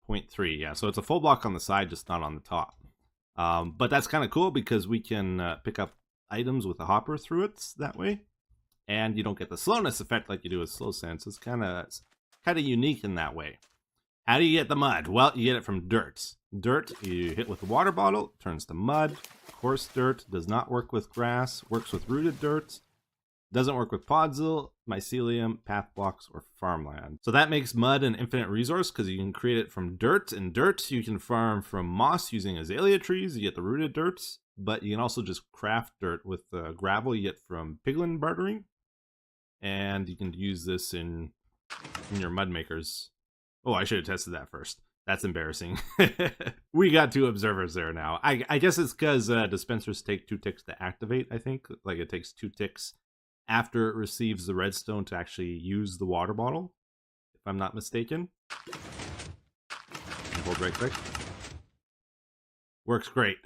0.3, yeah. So it's a full block on the side, just not on the top. But that's kind of cool because we can pick up items with a hopper through it that way. And you don't get the slowness effect like you do with slow sand, so it's kind of unique in that way. How do you get the mud? Well, you get it from dirt. Dirt, you hit with a water bottle, turns to mud. Coarse dirt does not work with grass, works with rooted dirt. Doesn't work with podzol, mycelium, path blocks, or farmland. So that makes mud an infinite resource because you can create it from dirt. In dirt, you can farm from moss using azalea trees. You get the rooted dirt, but you can also just craft dirt with gravel you get from piglin bartering. And you can use this in your mud makers. Oh, I should have tested that first. That's embarrassing. We got 2 observers there now. I guess it's because dispensers take 2 ticks to activate, I think. Like, it takes 2 ticks after it receives the redstone to actually use the water bottle, if I'm not mistaken. Hold right click. Works great.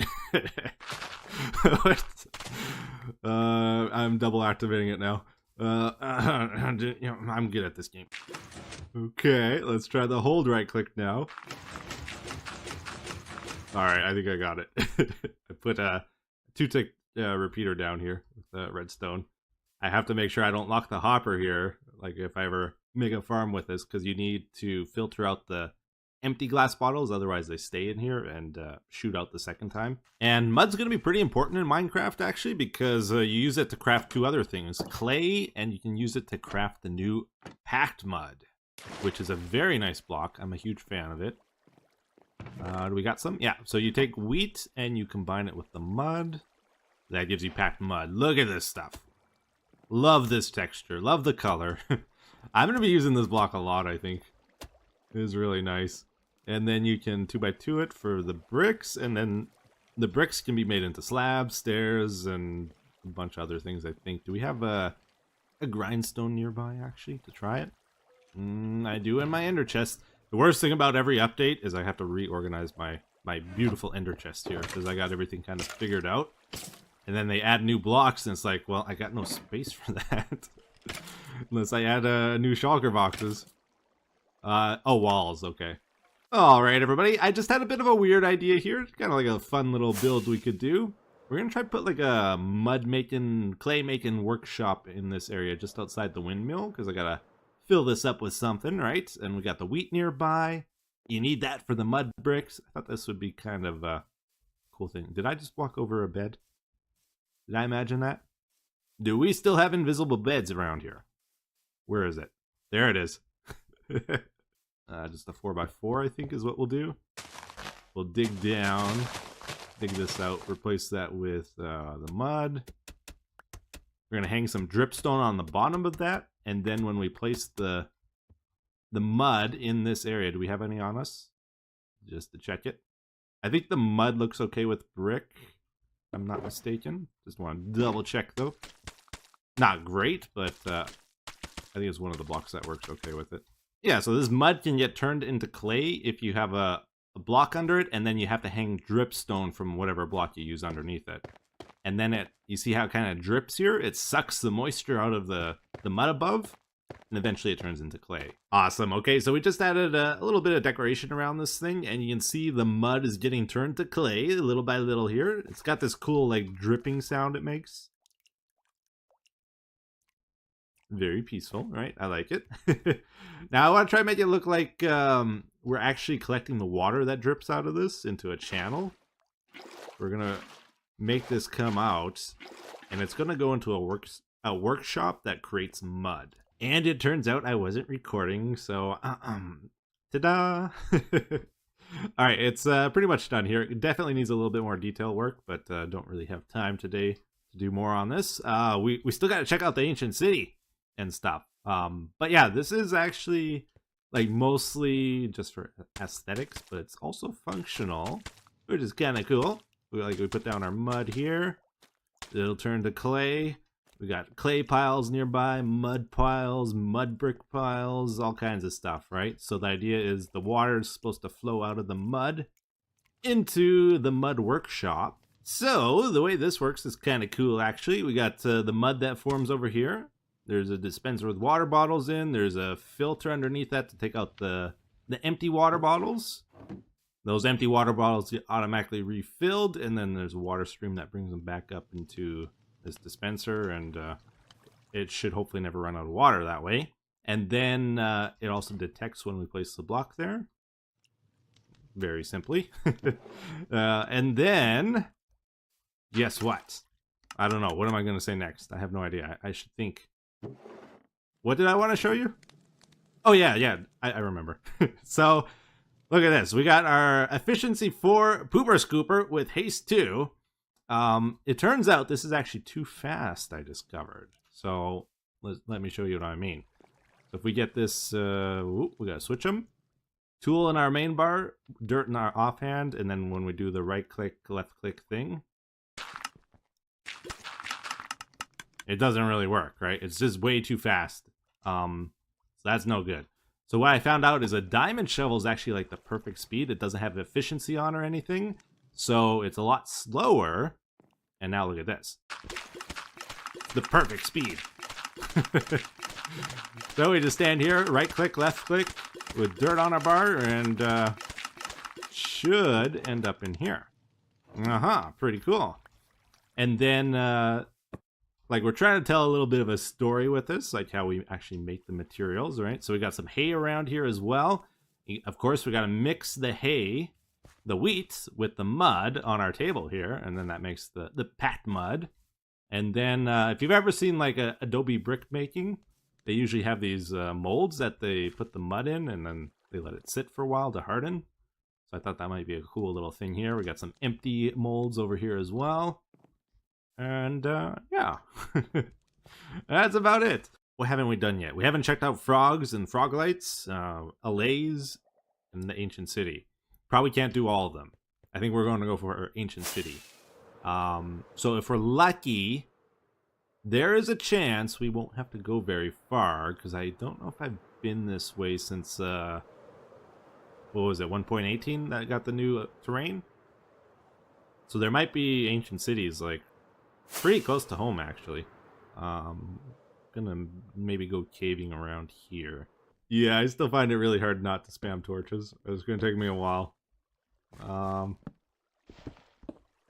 I'm double activating it now. I'm good at this game. Okay, let's try the hold right click now. Alright, I think I got it. I put a 2-tick repeater down here with the redstone. I have to make sure I don't lock the hopper here, like if I ever make a farm with this, because you need to filter out the empty glass bottles, otherwise they stay in here and shoot out the second time. And mud's going to be pretty important in Minecraft, actually, because you use it to craft 2 other things. Clay, and you can use it to craft the new packed mud, which is a very nice block. I'm a huge fan of it. Do we got some? Yeah, so you take wheat and you combine it with the mud. That gives you packed mud. Look at this stuff. Love this texture. Love the color. I'm going to be using this block a lot, I think. It is really nice. And then you can 2x2 it for the bricks, and then the bricks can be made into slabs, stairs, and a bunch of other things, I think. Do we have a grindstone nearby, actually, to try it? I do in my ender chest. The worst thing about every update is I have to reorganize my beautiful ender chest here, because I got everything kind of figured out. And then they add new blocks, and it's like, well, I got no space for that. Unless I add new shulker boxes. Oh, walls, okay. Alright, everybody, I just had a bit of a weird idea here. Kind of like a fun little build we could do. We're going to try to put like a mud-making, clay-making workshop in this area just outside the windmill, because I got to fill this up with something, right? And we got the wheat nearby. You need that for the mud bricks. I thought this would be kind of a cool thing. Did I just walk over a bed? Did I imagine that? Do we still have invisible beds around here? Where is it? There it is. Just a 4x4, I think, is what we'll do. We'll dig down, dig this out, replace that with the mud. We're going to hang some dripstone on the bottom of that, and then when we place the mud in this area, do we have any on us? Just to check it. I think the mud looks okay with brick, if I'm not mistaken. Just want to double check, though. Not great, but I think it's one of the blocks that works okay with it. Yeah, so this mud can get turned into clay if you have a block under it, and then you have to hang dripstone from whatever block you use underneath it. And then you see how it kind of drips here? It sucks the moisture out of the mud above, and eventually it turns into clay. Awesome. Okay, so we just added a little bit of decoration around this thing, and you can see the mud is getting turned to clay little by little here. It's got this cool, like, dripping sound it makes. Very peaceful, right? I like it. Now I want to try and make it look like we're actually collecting the water that drips out of this into a channel. We're gonna make this come out, and it's gonna go into a workshop that creates mud. And it turns out I wasn't recording, so ta-da! All right, it's pretty much done here. It definitely needs a little bit more detail work, but don't really have time today to do more on this. We still got to check out the ancient city and stuff. But yeah, this is actually like mostly just for aesthetics, but it's also functional, which is kind of cool. We put down our mud here. It'll turn to clay. We got clay piles nearby, mud piles, mud brick piles, all kinds of stuff, right? So the idea is the water is supposed to flow out of the mud into the mud workshop. So the way this works is kind of cool, actually. We got the mud that forms over here. There's a dispenser with water bottles in. There's a filter underneath that to take out the empty water bottles. Those empty water bottles get automatically refilled, and then there's a water stream that brings them back up into this dispenser, and it should hopefully never run out of water that way. And then it also detects when we place the block there. Very simply. And then, guess what? I don't know. What am I going to say next? I have no idea. I should think. What did I want to show you? Oh, yeah. I remember. So, look at this. We got our Efficiency 4 Pooper Scooper with Haste 2. It turns out this is actually too fast, I discovered. So, let me show you what I mean. So if we get this, we gotta switch them. Tool in our main bar, dirt in our offhand, and then when we do the right click, left click thing, it doesn't really work, right? It's just way too fast. So that's no good. So what I found out is a diamond shovel is actually like the perfect speed. It doesn't have efficiency on or anything. So it's a lot slower. And now look at this. The perfect speed. So we just stand here, right click, left click, with dirt on our bar, and should end up in here. Pretty cool. And then, like, we're trying to tell a little bit of a story with this, like how we actually make the materials, right? So we got some hay around here as well. Of course, we got to mix the hay, the wheat, with the mud on our table here, and then that makes the pat mud. And then if you've ever seen like a Adobe brick making, they usually have these molds that they put the mud in, and then they let it sit for a while to harden. So I thought that might be a cool little thing here. We got some empty molds over here as well. And yeah, that's about it. What haven't we done yet? We haven't checked out frogs and frog lights, allays, and the ancient city. Probably can't do all of them. I think we're going to go for our ancient city. So if we're lucky, there is a chance we won't have to go very far, because I don't know if I've been this way since, what was it, 1.18 that got the new terrain? So there might be ancient cities, like, pretty close to home, actually. Gonna maybe go caving around here. Yeah, I still find it really hard not to spam torches. It's gonna take me a while.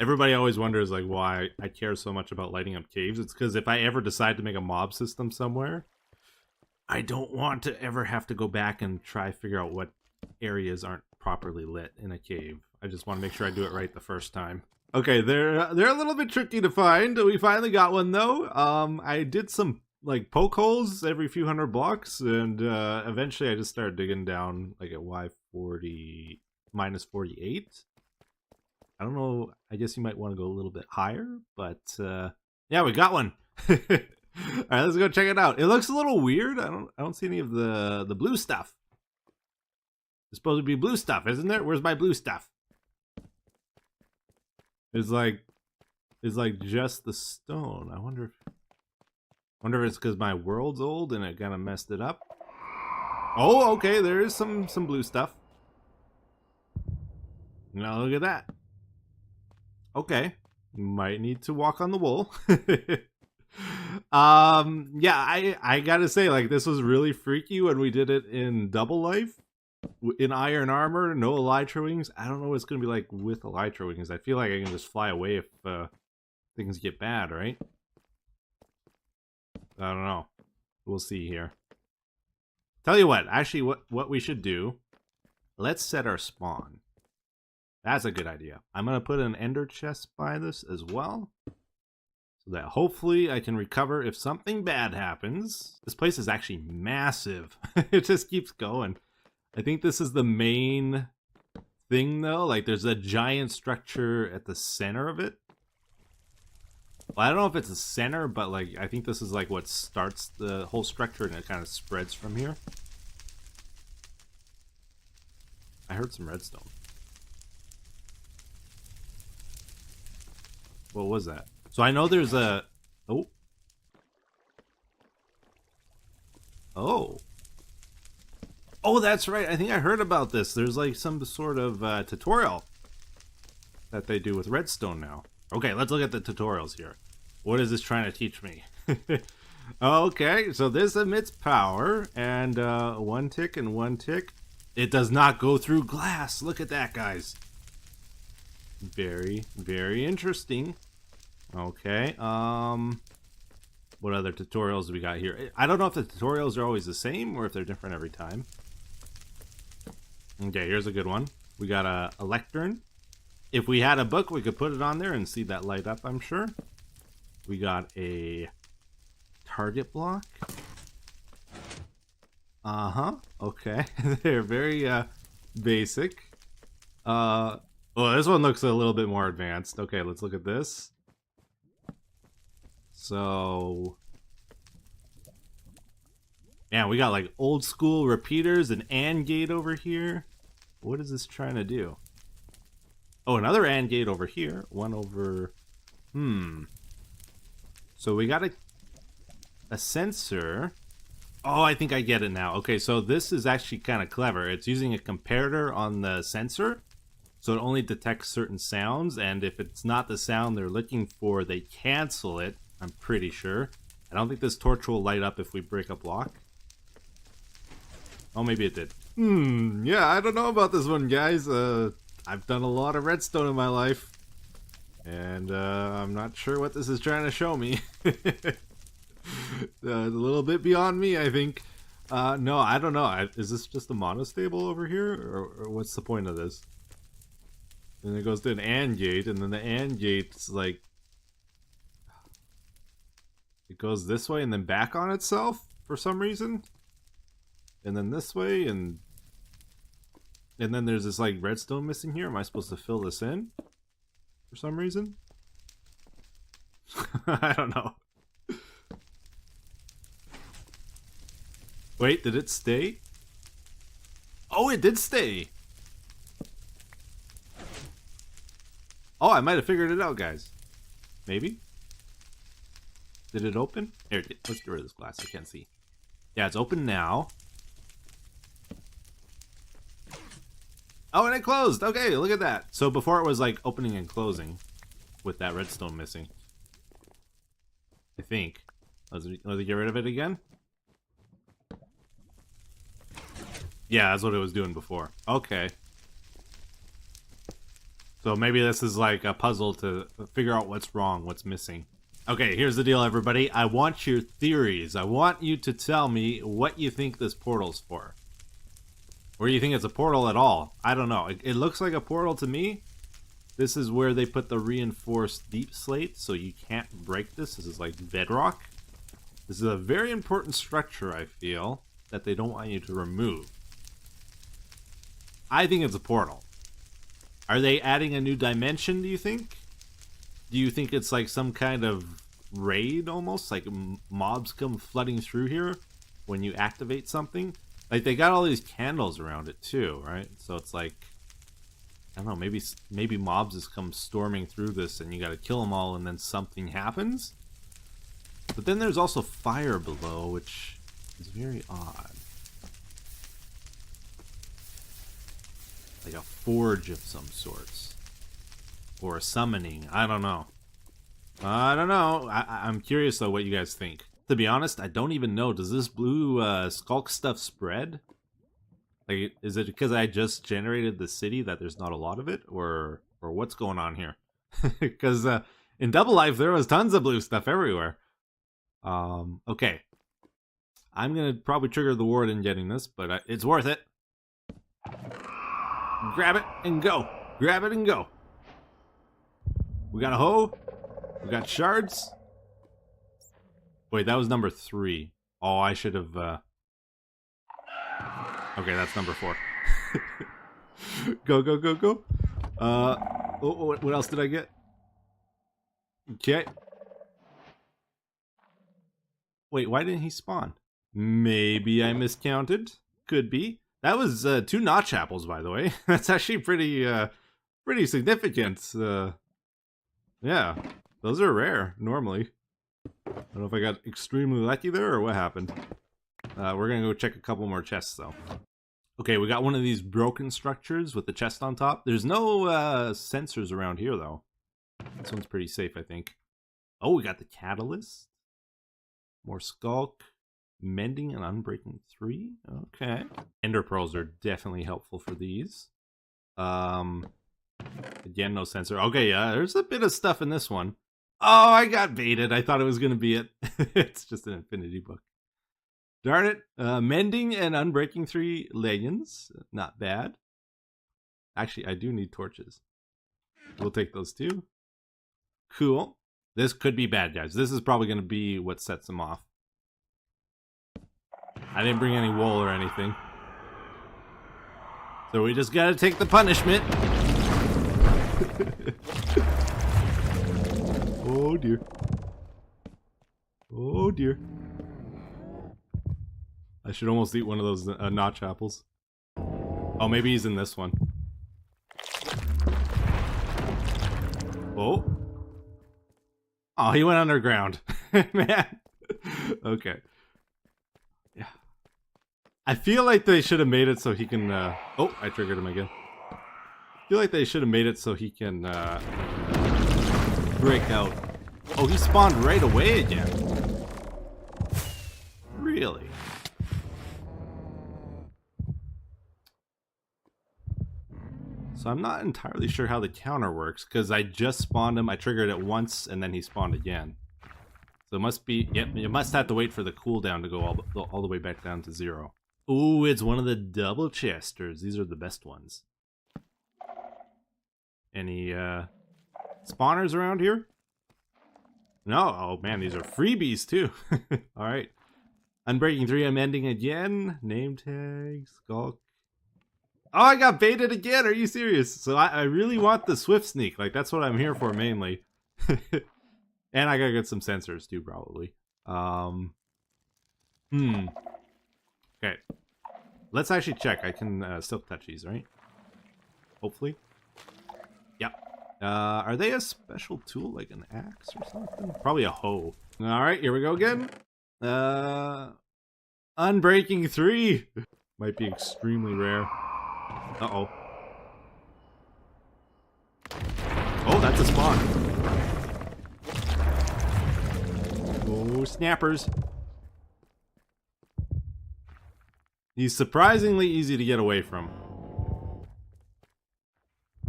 Everybody always wonders, like, why I care so much about lighting up caves. It's because if I ever decide to make a mob system somewhere, I don't want to ever have to go back and try figure out what areas aren't properly lit in a cave. I just want to make sure I do it right the first time. Okay, they're a little bit tricky to find. We finally got one, though. I did some, like, poke holes every few hundred blocks, and eventually I just started digging down, like, at Y40 minus 48. I don't know, I guess you might want to go a little bit higher, but yeah, we got one. All right, let's go check it out. It looks a little weird. I don't see any of the blue stuff. It's supposed to be blue stuff, isn't there? Where's my blue stuff? It's like just the stone. I wonder if it's because my world's old and it kind of messed it up. Oh, okay, there is some blue stuff. Now look at that. Okay, might need to walk on the wool. Yeah, I gotta say, like, this was really freaky when we did it in Double Life. In Iron Armor, no Elytra Wings. I don't know what it's gonna be like with Elytra Wings. I feel like I can just fly away if things get bad, right? I don't know. We'll see here. Tell you what, actually, what we should do, let's set our spawn. That's a good idea. I'm gonna put an ender chest by this as well, so that hopefully I can recover if something bad happens. This place is actually massive. It just keeps going. I think this is the main thing, though. Like, there's a giant structure at the center of it. Well, I don't know if it's the center, but, like, I think this is, like, what starts the whole structure, and it kind of spreads from here. I heard some redstone. What was that? So I know there's a... Oh. Oh. Oh, that's right. I think I heard about this. There's like some sort of tutorial that they do with redstone now. Okay, let's look at the tutorials here. What is this trying to teach me? Okay, so this emits power, and one tick and one tick. It does not go through glass. Look at that, guys. Very, very interesting. Okay, what other tutorials do we got here? I don't know if the tutorials are always the same or if they're different every time. Okay, here's a good one. We got a lectern. If we had a book, we could put it on there and see that light up, I'm sure. We got a target block. Uh-huh. Okay. They're very basic. Well, this one looks a little bit more advanced. Okay, let's look at this. So, man, we got like old school repeaters, an AND gate over here. What is this trying to do? Oh, another AND gate over here. One over... So we got a sensor. Oh, I think I get it now. Okay, so this is actually kind of clever. It's using a comparator on the sensor. So it only detects certain sounds, and if it's not the sound they're looking for, they cancel it, I'm pretty sure. I don't think this torch will light up if we break a block. Oh, maybe it did. Yeah, I don't know about this one, guys. I've done a lot of redstone in my life, and I'm not sure what this is trying to show me. A little bit beyond me, I think. No, I don't know. Is this just a monostable over here, or what's the point of this? Then it goes to an AND gate, and then the AND gate's like... It goes this way and then back on itself for some reason. And then this way, and then there's this like redstone missing here. Am I supposed to fill this in for some reason? I don't know. Wait, did it stay? Oh, it did stay. Oh, I might have figured it out, guys. Maybe? Did it open? Here, let's get rid of this glass. I can't see. Yeah, it's open now. Oh, and it closed. Okay, look at that. So before it was like opening and closing with that redstone missing. I think. Was it get rid of it again? Yeah, that's what it was doing before. Okay. So maybe this is like a puzzle to figure out what's wrong, what's missing. Okay, here's the deal, everybody. I want your theories. I want you to tell me what you think this portal's for. Or you think it's a portal at all. I don't know. It looks like a portal to me. This is where they put the reinforced deep slate, so you can't break this. This is like bedrock. This is a very important structure, I feel, that they don't want you to remove. I think it's a portal. Are they adding a new dimension, do you think? Do you think it's like some kind of raid almost? Like mobs come flooding through here when you activate something? Like they got all these candles around it too, right? So it's like, I don't know, maybe mobs just come storming through this and you gotta kill them all and then something happens? But then there's also fire below, which is very odd. Like a forge of some sorts. Or a summoning, I don't know. I don't know. I'm curious though what you guys think. To be honest, I don't even know. Does this blue skulk stuff spread? Like, is it because I just generated the city that there's not a lot of it, or what's going on here? Because in Double Life there was tons of blue stuff everywhere. Okay. I'm gonna probably trigger the warden getting this, but it's worth it. Grab it and go. Grab it and go. We got a hoe. We got shards. Wait, that was number 3. Oh, I should have... Okay, that's number 4. Go, go, go, go. What else did I get? Okay. Wait, why didn't he spawn? Maybe I miscounted. Could be. That was 2 notch apples, by the way. That's actually pretty significant. Yeah, those are rare, normally. I don't know if I got extremely lucky there or what happened. We're gonna go check a couple more chests, though. Okay, we got one of these broken structures with the chest on top. There's no sensors around here, though. This one's pretty safe, I think. Oh, we got the catalyst. More skulk. Mending and unbreaking 3. Okay. Ender pearls are definitely helpful for these. Again, no sensor. Okay, yeah, there's a bit of stuff in this one. Oh, I got baited. I thought it was going to be it. It's just an infinity book. Darn it. Mending and unbreaking 3 leggings. Not bad. Actually, I do need torches. We'll take those too. Cool. This could be bad, guys. This is probably going to be what sets them off. I didn't bring any wool or anything. So we just gotta take the punishment. Oh dear. Oh dear. I should almost eat one of those notch apples. Oh, maybe he's in this one. Oh. Oh, he went underground. Man. Okay. Yeah. I feel like they should have made it so he can, oh, I triggered him again. I feel like they should have made it so he can, break out. Oh, he spawned right away again. Really? So I'm not entirely sure how the counter works, because I just spawned him, I triggered it once, and then he spawned again. So it must be, yep, you must have to wait for the cooldown to go all the way back down to 0. Ooh, it's one of the double chesters. These are the best ones. Any spawners around here? No. Oh man, these are freebies too. Alright. Unbreaking 3, I'm ending again. Name tag, skulk. Oh, I got baited again. Are you serious? So I really want the swift sneak. Like, that's what I'm here for mainly. And I gotta get some sensors too, probably. Okay. Let's actually check. I can still touch these, right? Hopefully. Yep. Are they a special tool, like an axe or something? Probably a hoe. Alright, here we go again. Unbreaking 3! Might be extremely rare. Uh-oh. Oh, that's a spawn. Oh, snappers. He's surprisingly easy to get away from.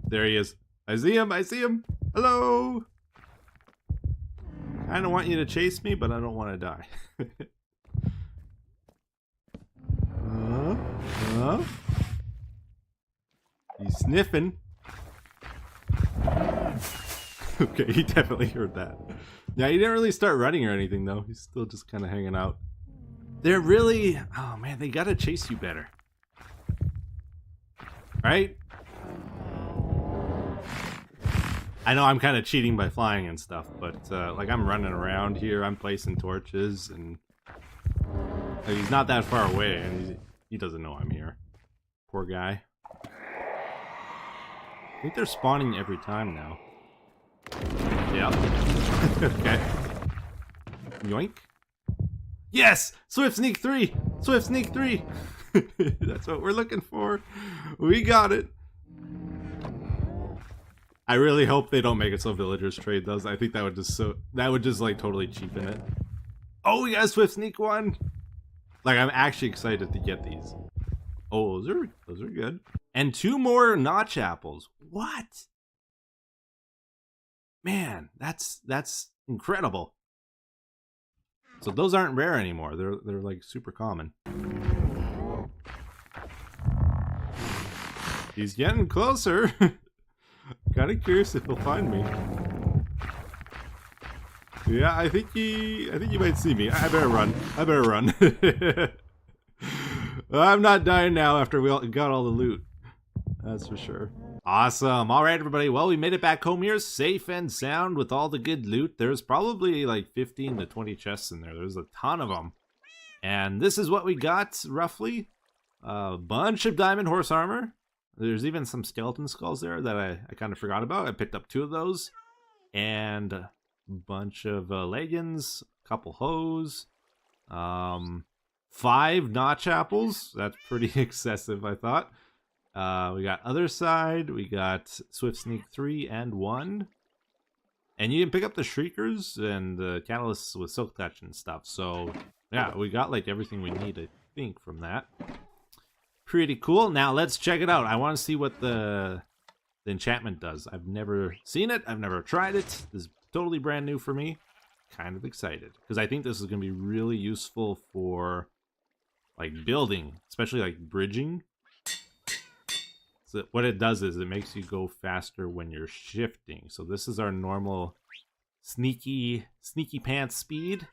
There he is. I see him, I see him. Hello! I don't want you to chase me, but I don't want to die. He's sniffing. Okay, he definitely heard that. Yeah, he didn't really start running or anything, though. He's still just kind of hanging out. They're really... Oh, man, they gotta chase you better. Right? I know I'm kind of cheating by flying and stuff, but, like, I'm running around here, I'm placing torches, and... Like, he's not that far away, and he doesn't know I'm here. Poor guy. I think they're spawning every time now. Yep. Okay. Yoink. Yes! Swift Sneak 3! Swift Sneak 3! That's what we're looking for. We got it. I really hope they don't make it so villagers trade those. I think that would just like totally cheapen it. Oh, we got a Swift Sneak one. Like, I'm actually excited to get these. Oh, those are good. And 2 more notch apples. What? Man, that's incredible. So those aren't rare anymore. They're like super common. He's getting closer. Kind of curious if he'll find me. Yeah, I think he might see me. I better run. I'm not dying now after we got all the loot. That's for sure. Awesome. All right, everybody. Well, we made it back home here safe and sound with all the good loot. There's probably like 15 to 20 chests in there. There's a ton of them. And this is what we got, roughly. A bunch of diamond horse armor. There's even some skeleton skulls there that I kind of forgot about. I picked up 2 of those. And a bunch of leggings, a couple hose, 5 notch apples. That's pretty excessive, I thought. We got other side. We got Swift Sneak 3 and 1. And you can pick up the Shriekers and the Catalysts with Silk Touch and stuff. So, yeah, we got like everything we need, I think, from that. Pretty cool. Now, let's check it out. I want to see what the enchantment does. I've never seen it. I've never tried it. This is totally brand new for me. Kind of excited. Because I think this is going to be really useful for, like, building. Especially, like, bridging. So what it does is it makes you go faster when you're shifting. So this is our normal sneaky pants speed.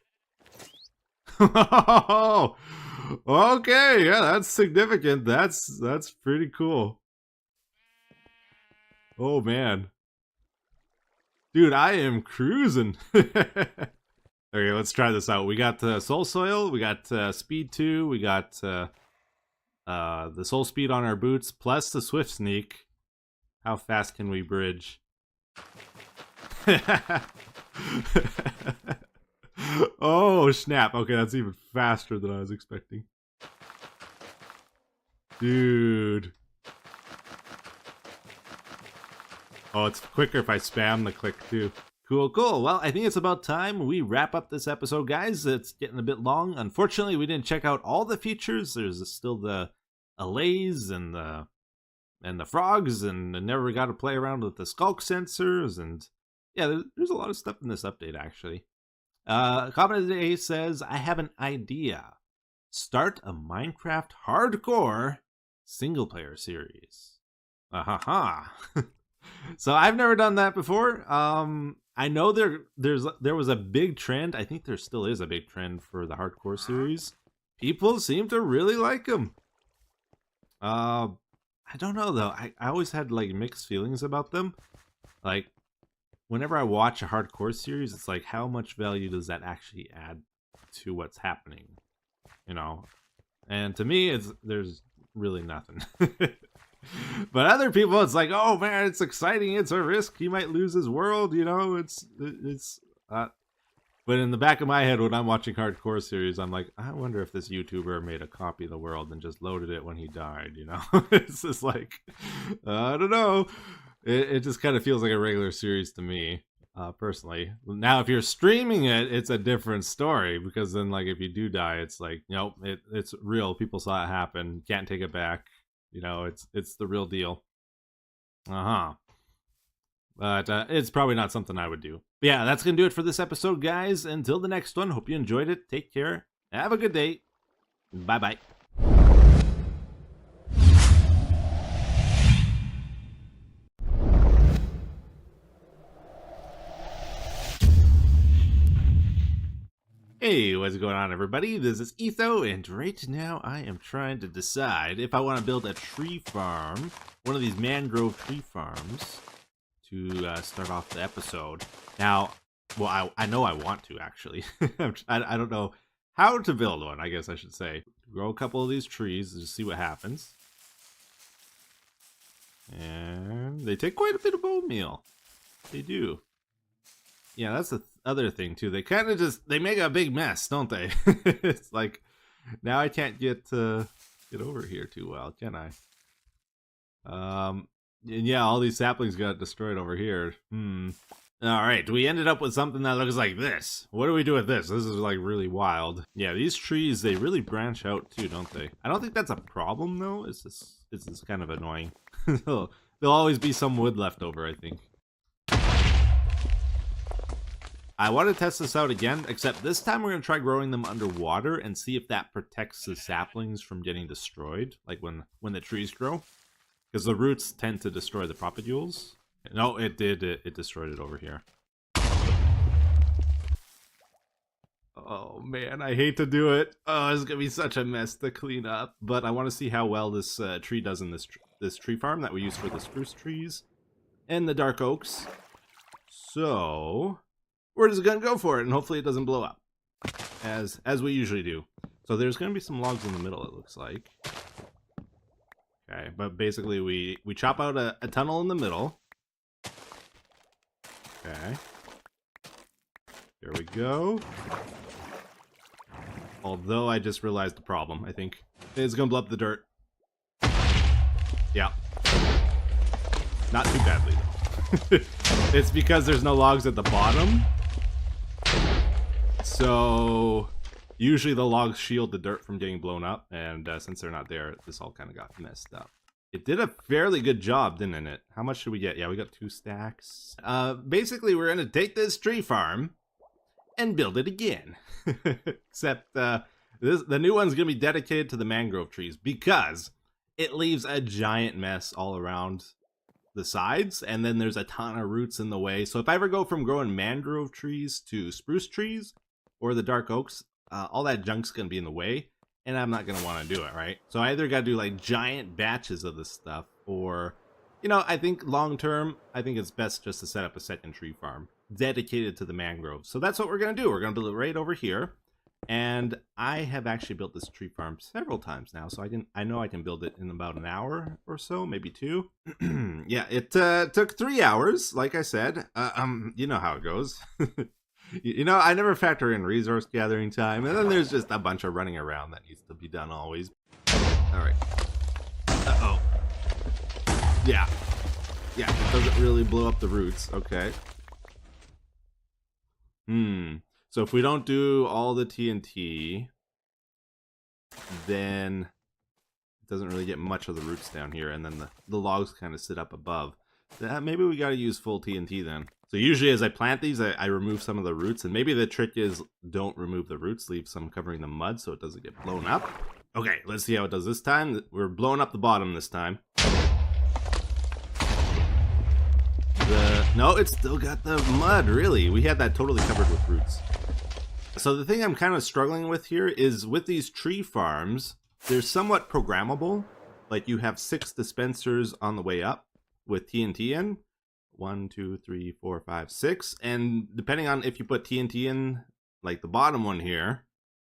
Oh, okay, yeah, that's significant. That's pretty cool. Oh man, dude, I am cruising. Okay, let's try this out. We got Soul Soil, we got Speed 2, we got the Soul Speed on our boots, plus the Swift Sneak. How fast can we bridge? Oh, snap. Okay, that's even faster than I was expecting. Dude. Oh, it's quicker if I spam the click, too. Cool, cool. Well, I think it's about time we wrap up this episode, guys. It's getting a bit long. Unfortunately, we didn't check out all the features. There's still the allays and the frogs, and I never got to play around with the skulk sensors, and yeah, there's a lot of stuff in this update, actually. Comment of the day says, I have an idea. Start a Minecraft hardcore single-player series. Ha. So I've never done that before. I know there was a big trend. I think there still is a big trend for the hardcore series. People seem to really like them. I don't know though. I always had like mixed feelings about them. Like, whenever I watch a hardcore series, it's like, how much value does that actually add to what's happening? You know? And to me, there's really nothing. But other people, it's like, oh man, it's exciting, it's a risk, he might lose his world, you know, but in the back of my head, when I'm watching hardcore series, I'm like, I wonder if this YouTuber made a copy of the world and just loaded it when he died, you know? It's just like, I don't know. It just kind of feels like a regular series to me, personally. Now, if you're streaming it, it's a different story, because then, like, if you do die, it's like, nope, it's real. People saw it happen. Can't take it back. You know, it's the real deal. But it's probably not something I would do. But yeah, that's going to do it for this episode, guys. Until the next one, hope you enjoyed it. Take care. Have a good day. Bye-bye. Hey, what's going on, everybody? This is Etho, and right now I am trying to decide if I want to build a tree farm, one of these mangrove tree farms, to start off the episode. Now, well, I know I want to, actually. I don't know how to build one, I guess I should say. Grow a couple of these trees to see what happens. And they take quite a bit of bone meal. They do. Yeah, that's the other thing too. They kind of they make a big mess, don't they? It's like, now I can't get over here too well, can I? And yeah, all these saplings got destroyed over here. Alright, we ended up with something that looks like this. What do we do with this? This is like really wild. Yeah, these trees, they really branch out too, don't they? I don't think that's a problem though. It's just kind of annoying. There'll always be some wood left over, I think. I want to test this out again, except this time we're going to try growing them underwater and see if that protects the saplings from getting destroyed, like when the trees grow. Because the roots tend to destroy the propagules. No, it did. It destroyed it over here. Oh, man, I hate to do it. Oh, it's going to be such a mess to clean up. But I want to see how well this tree does in this tree farm that we use for the spruce trees and the dark oaks. So we're just going to go for it, and hopefully it doesn't blow up, as we usually do. So there's going to be some logs in the middle, it looks like. Okay, but basically we chop out a tunnel in the middle. Okay. Here we go. Although I just realized the problem, I think. It's gonna blow up the dirt. Yeah. Not too badly, though. It's because there's no logs at the bottom. So usually the logs shield the dirt from getting blown up, and since they're not there, this all kind of got messed up. It did a fairly good job, didn't it? How much should we get? Yeah, we got 2 stacks. Basically, we're going to take this tree farm and build it again. Except the new one's going to be dedicated to the mangrove trees because it leaves a giant mess all around the sides, and then there's a ton of roots in the way. So if I ever go from growing mangrove trees to spruce trees or the dark oaks, all that junk's going to be in the way. And I'm not going to want to do it, right? So I either got to do like giant batches of this stuff, or, you know, I think long term, I think it's best just to set up a second tree farm dedicated to the mangroves. So that's what we're going to do. We're going to build it right over here. And I have actually built this tree farm several times now. So I know I can build it in about an hour or so, maybe 2. Yeah, it took 3 hours, like I said. You know how it goes. You know, I never factor in resource gathering time, and then there's just a bunch of running around that needs to be done always. All right. Uh-oh. Yeah. Yeah, it doesn't really blow up the roots. Okay. So if we don't do all the TNT, then it doesn't really get much of the roots down here, and then the logs kind of sit up above. Maybe we got to use full TNT then. So usually as I plant these, I remove some of the roots, and maybe the trick is don't remove the roots, leave some covering the mud so it doesn't get blown up. Okay, let's see how it does this time. We're blowing up the bottom this time. No, it's still got the mud, really. We had that totally covered with roots. So the thing I'm kind of struggling with here is with these tree farms, they're somewhat programmable. Like you have 6 dispensers on the way up with TNT in. 1, 2, 3, 4, 5, 6. And depending on if you put TNT in, like the bottom one here,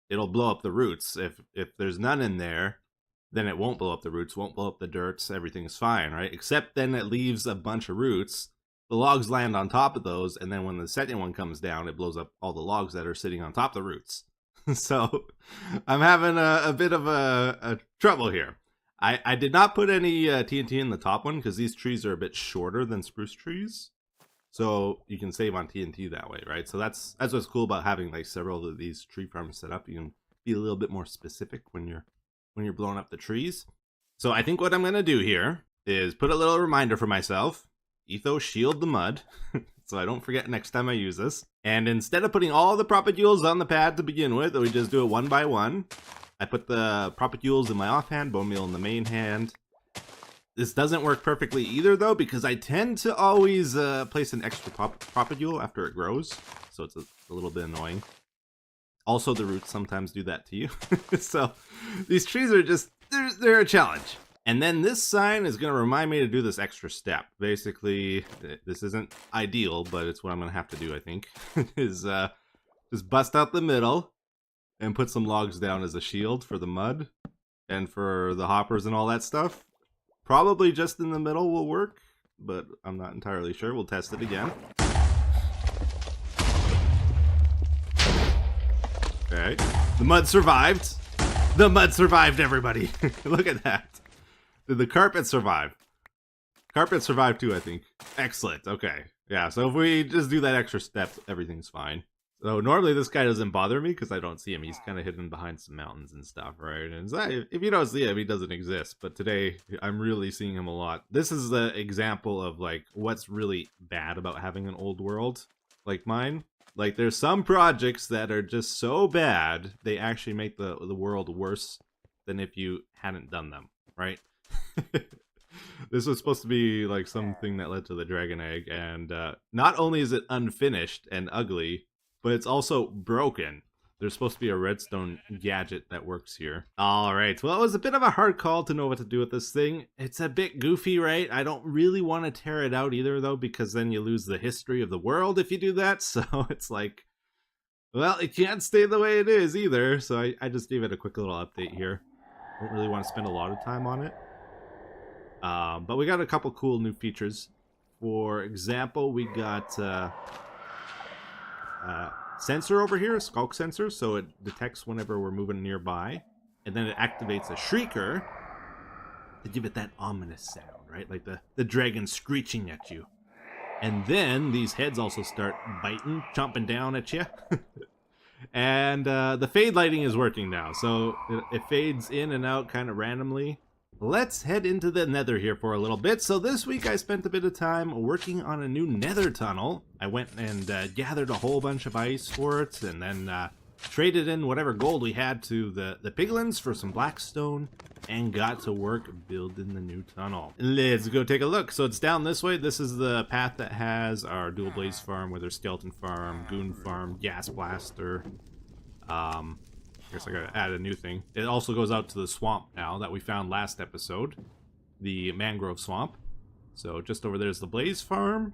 it'll blow up the roots. If there's none in there, then it won't blow up the roots, won't blow up the dirt, everything's fine, right? Except then it leaves a bunch of roots. The logs land on top of those, and then when the second one comes down, it blows up all the logs that are sitting on top of the roots. So I'm having a bit of a trouble here. I did not put any TNT in the top one because these trees are a bit shorter than spruce trees. So you can save on TNT that way, right? So that's what's cool about having like several of these tree farms set up. You can be a little bit more specific when you're blowing up the trees. So I think what I'm going to do here is put a little reminder for myself. Etho, shield the mud, so I don't forget next time I use this. And instead of putting all the propagules on the pad to begin with, we just do it one by one. I put the propagules in my offhand, bone meal in the main hand. This doesn't work perfectly either, though, because I tend to always place an extra propagule after it grows, so it's a little bit annoying. Also, the roots sometimes do that to you. So these trees are just, they're a challenge. And then this sign is going to remind me to do this extra step. Basically, this isn't ideal, but it's what I'm going to have to do, I think, is just bust out the middle and put some logs down as a shield for the mud and for the hoppers and all that stuff. Probably just in the middle will work, but I'm not entirely sure. We'll test it again. Okay. The mud survived. The mud survived, everybody. Look at that. Did the carpet survive? Carpet survived too, I think. Excellent. Okay. Yeah, so if we just do that extra step, everything's fine. So normally this guy doesn't bother me because I don't see him. He's kind of hidden behind some mountains and stuff, right? And so if you don't see him, he doesn't exist. But today, I'm really seeing him a lot. This is the example of like what's really bad about having an old world like mine. Like there's some projects that are just so bad, they actually make the world worse than if you hadn't done them, right? This was supposed to be like something that led to the dragon egg, and not only is it unfinished and ugly, but it's also broken. There's supposed to be a redstone gadget that works here. All right, well, it was a bit of a hard call to know what to do with this thing. It's a bit goofy, right? I don't really want to tear it out either, though, because then you lose the history of the world if you do that. So it's like, well, it can't stay the way it is either. So I just gave it a quick little update here. Don't really want to spend a lot of time on it. But we got a couple cool new features. For example, we got sensor over here, a skulk sensor, so it detects whenever we're moving nearby, and then it activates a shrieker to give it that ominous sound, right? Like the dragon screeching at you. And then these heads also start biting, chomping down at you. And the fade lighting is working now, so it fades in and out kind of randomly. Let's head into the nether here for a little bit. So this week I spent a bit of time working on a new nether tunnel. I went and gathered a whole bunch of ice for it, and then traded in whatever gold we had to the piglins for some blackstone, and got to work building the new tunnel. Let's go take a look. So it's down this way. This is the path that has our dual blaze farm, with our skeleton farm, goon farm, gas blaster. I guess I gotta add a new thing. It also goes out to the swamp now that we found last episode, the mangrove swamp. So just over there's the blaze farm.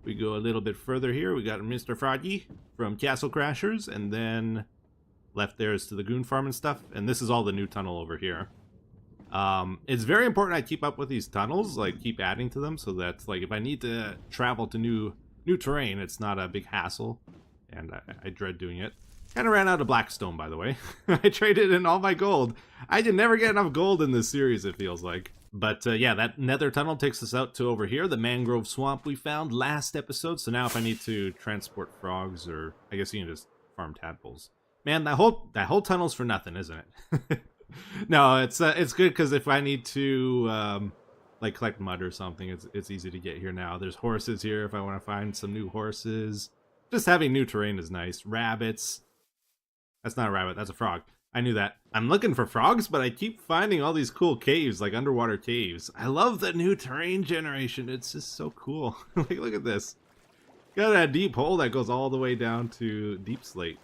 We go a little bit further here. We got Mr. Froggy from Castle Crashers, and then left there is to the goon farm and stuff. And this is all the new tunnel over here. It's very important I keep up with these tunnels, like keep adding to them, so that like if I need to travel to new terrain, it's not a big hassle. And I dread doing it. Kind of ran out of blackstone, by the way. I traded in all my gold. I can never get enough gold in this series, it feels like. But yeah, that nether tunnel takes us out to over here, the mangrove swamp we found last episode. So now if I need to transport frogs, or I guess you can just farm tadpoles. Man, that whole tunnel's for nothing, isn't it? No, it's good because if I need to like collect mud or something, it's easy to get here now. There's horses here if I want to find some new horses. Just having new terrain is nice. Rabbits. That's not a rabbit, that's a frog. I knew that. I'm looking for frogs, but I keep finding all these cool caves, like underwater caves. I love the new terrain generation. It's just so cool. Like, look at this. Got a deep hole that goes all the way down to deep slate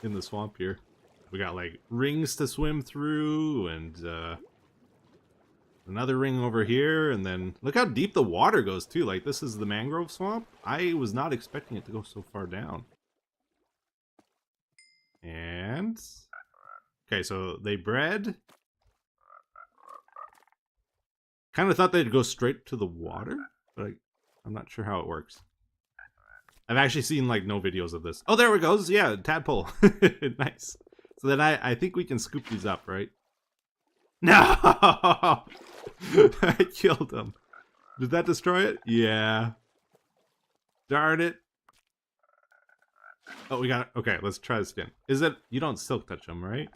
in the swamp here. We got like rings to swim through, and another ring over here, and then look how deep the water goes too. Like, this is the mangrove swamp. I was not expecting it to go so far down. And okay, so they bred. Kind of thought they'd go straight to the water, but I'm not sure how it works. I've actually seen like no videos of this. Oh, there it goes. Yeah, tadpole. Nice. So then I think we can scoop these up, right? No, I killed him. Did that destroy it? Yeah. Darn it. Oh, we got it. Okay, let's try this again. Is it, you don't silk touch them, right?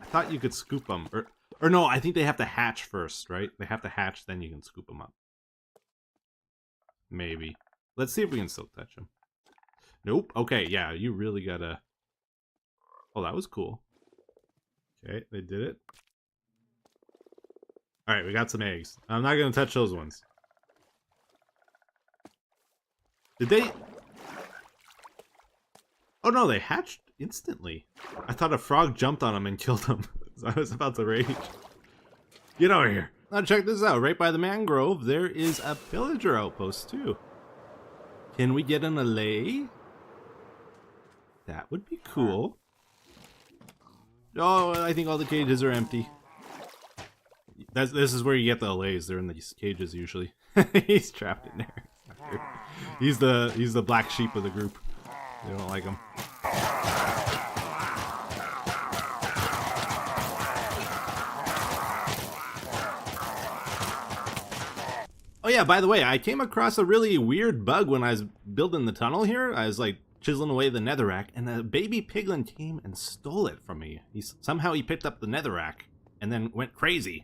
I thought you could scoop them. Or no, I think they have to hatch first, right? They have to hatch, then you can scoop them up. Maybe. Let's see if we can silk touch them. Nope. Okay, yeah, you really gotta... Oh, that was cool. Okay, they did it. Alright, we got some eggs. I'm not gonna touch those ones. Did they... Oh no, they hatched instantly. I thought a frog jumped on them and killed them. So I was about to rage. Get over here. Now check this out. Right by the mangrove, there is a pillager outpost too. Can we get an allay? That would be cool. Oh, I think all the cages are empty. This is where you get the allays. They're in these cages usually. He's trapped in there. He's the black sheep of the group. They don't like him. Oh yeah, by the way, I came across a really weird bug when I was building the tunnel here. I was like chiseling away the netherrack, and a baby piglin came and stole it from me. Somehow he picked up the netherrack and then went crazy.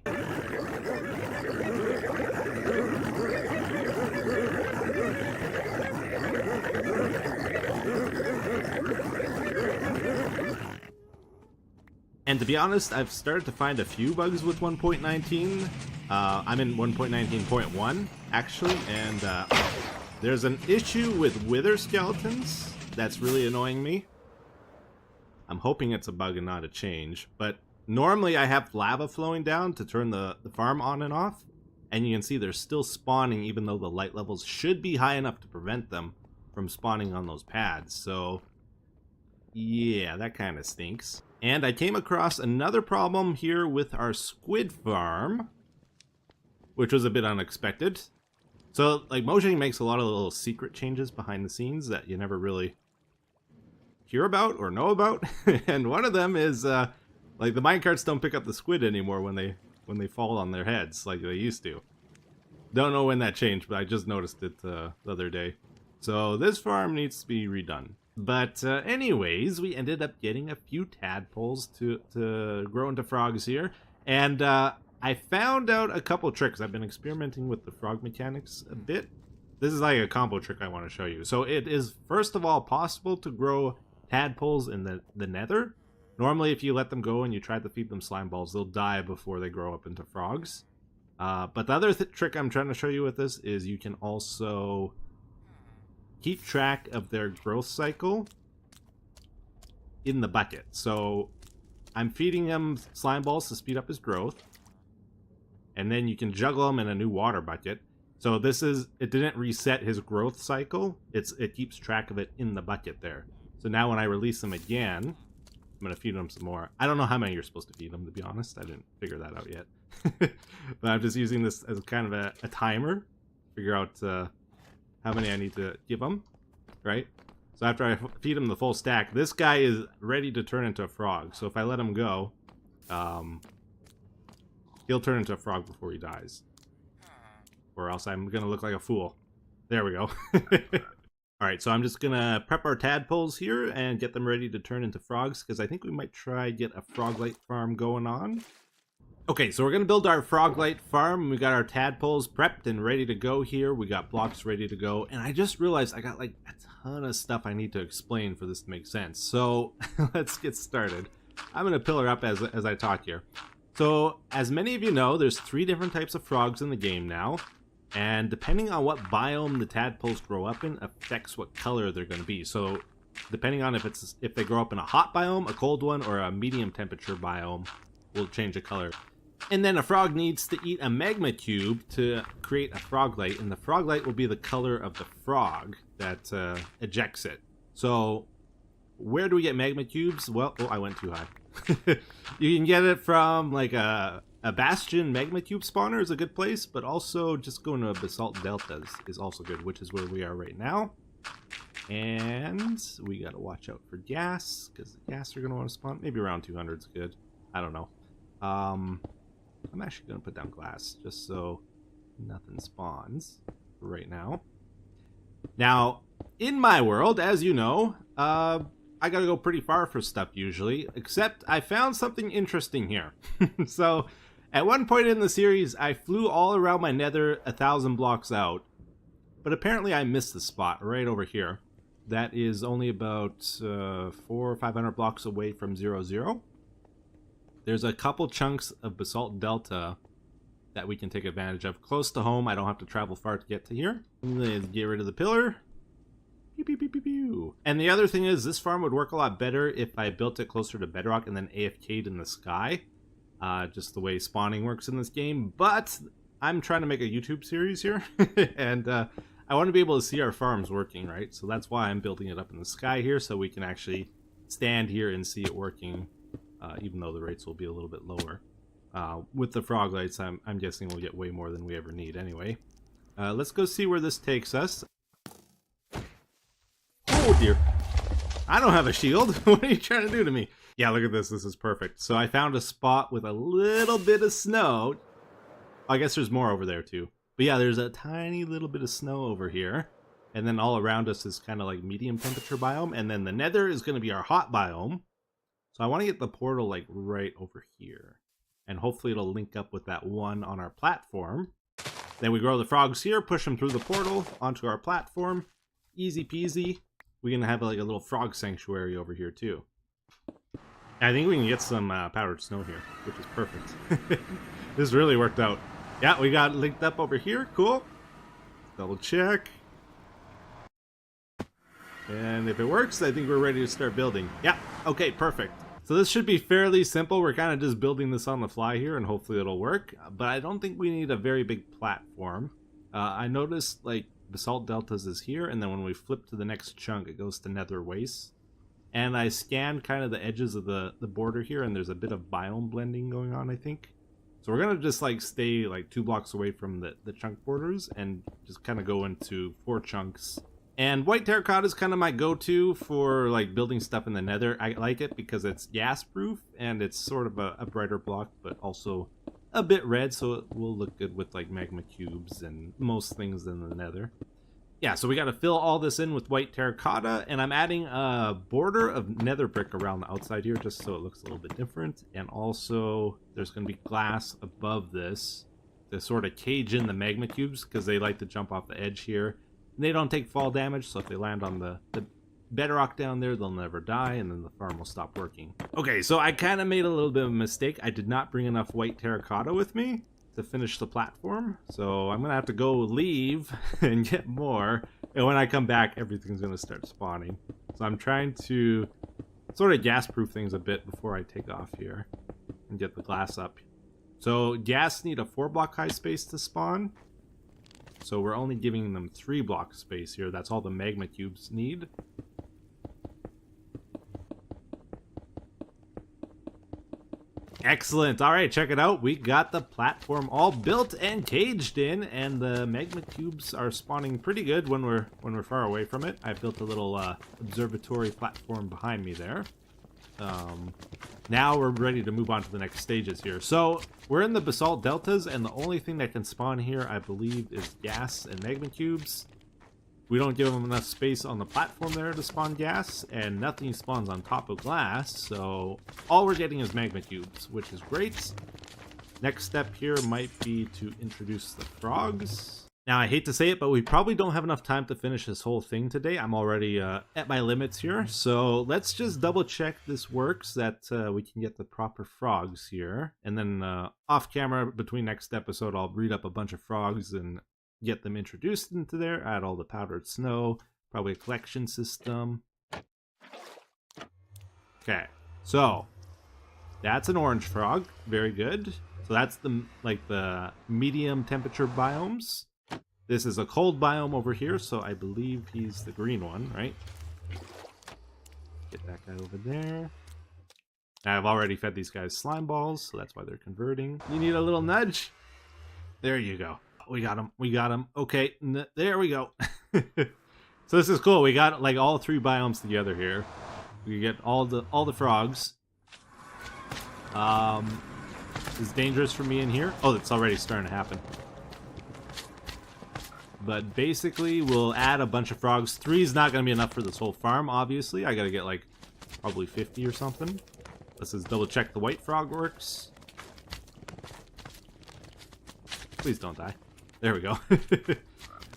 And to be honest, I've started to find a few bugs with 1.19. I'm in 1.19.1 actually, and there's an issue with wither skeletons that's really annoying me. I'm hoping it's a bug and not a change, but normally I have lava flowing down to turn the farm on and off, and you can see they're still spawning even though the light levels should be high enough to prevent them from spawning on those pads. So yeah, that kind of stinks. And I came across another problem here with our squid farm, which was a bit unexpected. So, like, Mojang makes a lot of little secret changes behind the scenes that you never really hear about or know about. And one of them is, like, the minecarts don't pick up the squid anymore when they fall on their heads like they used to. Don't know when that changed, but I just noticed it the other day. So this farm needs to be redone. But anyways, we ended up getting a few tadpoles to grow into frogs here. And I found out a couple tricks. I've been experimenting with the frog mechanics a bit. This is like a combo trick I want to show you. So it is, first of all, possible to grow tadpoles in the nether. Normally, if you let them go and you try to feed them slime balls, they'll die before they grow up into frogs. But the other trick I'm trying to show you with this is you can also keep track of their growth cycle in the bucket. So I'm feeding him slime balls to speed up his growth, and then you can juggle them in a new water bucket. So this is, it didn't reset his growth cycle, it keeps track of it in the bucket there. So now when I release them again, I'm gonna feed them some more. I don't know how many you're supposed to feed them, to be honest. I didn't figure that out yet. But I'm just using this as kind of a timer, figure out how many I need to give him, right? So after I feed him the full stack, this guy is ready to turn into a frog. So if I let him go, he'll turn into a frog before he dies. Or else I'm gonna look like a fool. There we go. Alright, so I'm just gonna prep our tadpoles here and get them ready to turn into frogs, because I think we might try get a froglight farm going on. Okay, so we're gonna build our froglight farm. We got our tadpoles prepped and ready to go here. We got blocks ready to go, and I just realized I got like a ton of stuff I need to explain for this to make sense. So let's get started. I'm gonna pillar up as I talk here. So as many of you know, there's 3 different types of frogs in the game now, and depending on what biome the tadpoles grow up in affects what color they're gonna be. So depending on if they grow up in a hot biome, a cold one, or a medium temperature biome, will change the color. And then a frog needs to eat a magma cube to create a froglight, and the froglight will be the color of the frog that ejects it. So where do we get magma cubes? Well, oh, I went too high. You can get it from like a bastion magma cube spawner is a good place, but also just going to a basalt delta is also good, which is where we are right now. And we got to watch out for gas, because the gas are going to want to spawn. Maybe around 200 is good. I don't know. I'm actually going to put down glass just so nothing spawns right now. Now, in my world, as you know, I got to go pretty far for stuff usually, except I found something interesting here. So, at one point in the series, I flew all around my nether 1,000 blocks out, but apparently I missed the spot right over here. That is only about 400 or 500 blocks away from 0, 0. There's a couple chunks of basalt delta that we can take advantage of. Close to home, I don't have to travel far to get to here. Let's get rid of the pillar. Pew, pew, pew, pew, pew. And the other thing is, this farm would work a lot better if I built it closer to bedrock and then AFK'd in the sky. Just the way spawning works in this game. But I'm trying to make a YouTube series here. And I want to be able to see our farms working, right? So that's why I'm building it up in the sky here, so we can actually stand here and see it working. Even though the rates will be a little bit lower. With the frog lights, I'm guessing we'll get way more than we ever need anyway. Let's go see where this takes us. Oh dear. I don't have a shield. What are you trying to do to me? Yeah, look at this. This is perfect. So I found a spot with a little bit of snow. I guess there's more over there too. But yeah, there's a tiny little bit of snow over here. And then all around us is kind of like medium temperature biome. And then the nether is going to be our hot biome. So I want to get the portal like right over here. And hopefully it'll link up with that one on our platform. Then we grow the frogs here, push them through the portal onto our platform. Easy peasy. We're going to have like a little frog sanctuary over here too. I think we can get some powdered snow here, which is perfect. This really worked out. Yeah, we got linked up over here. Cool. Double check. And if it works, I think we're ready to start building. Yeah, okay, perfect. So this should be fairly simple. We're kind of just building this on the fly here, and hopefully it'll work. But I don't think we need a very big platform. I noticed, like, Basalt Deltas is here, and then when we flip to the next chunk, it goes to Nether Wastes. And I scanned kind of the edges of the border here, and there's a bit of biome blending going on, I think. So we're going to just, like, stay, like, 2 blocks away from the chunk borders, and just kind of go into 4 chunks. And white terracotta is kind of my go-to for like building stuff in the nether. I like it because it's gas-proof and it's sort of a brighter block, but also a bit red, so it will look good with like magma cubes and most things in the nether. Yeah, so we got to fill all this in with white terracotta, and I'm adding a border of nether brick around the outside here just so it looks a little bit different. And also there's going to be glass above this to sort of cage in the magma cubes because they like to jump off the edge here. They don't take fall damage, so if they land on the bedrock down there, they'll never die, and then the farm will stop working. Okay, so I kind of made a little bit of a mistake. I did not bring enough white terracotta with me to finish the platform, so I'm going to have to go leave and get more, and when I come back, everything's going to start spawning. So I'm trying to sort of gas-proof things a bit before I take off here and get the glass up. So gas need a 4-block high space to spawn. So we're only giving them 3 block space here. That's all the magma cubes need. Excellent. All right, check it out. We got the platform all built and caged in, and the magma cubes are spawning pretty good when we're far away from it. I built a little observatory platform behind me there. Now we're ready to move on to the next stages here. So we're in the basalt deltas, and the only thing that can spawn here, I believe, is gas and magma cubes. We don't give them enough space on the platform there to spawn gas, and nothing spawns on top of glass, so all we're getting is magma cubes, which is great. Next step here might be to introduce the frogs. Now, I hate to say it, but we probably don't have enough time to finish this whole thing today. I'm already at my limits here. So let's just double check this works, that we can get the proper frogs here. And then off camera, between next episode, I'll breed up a bunch of frogs and get them introduced into there. Add all the powdered snow, probably a collection system. Okay, so that's an orange frog. Very good. So that's the medium temperature biomes. This is a cold biome over here, so I believe he's the green one, right? Get that guy over there. I've already fed these guys slime balls, so that's why they're converting. You need a little nudge? There you go. We got him. We got him. Okay, there we go. So this is cool. We got like all 3 biomes together here. We get all the frogs. It's dangerous for me in here. Oh, it's already starting to happen. But basically, we'll add a bunch of frogs. 3 is not going to be enough for this whole farm, obviously. I got to get, like, probably 50 or something. Let's just double check the white frog works. Please don't die. There we go.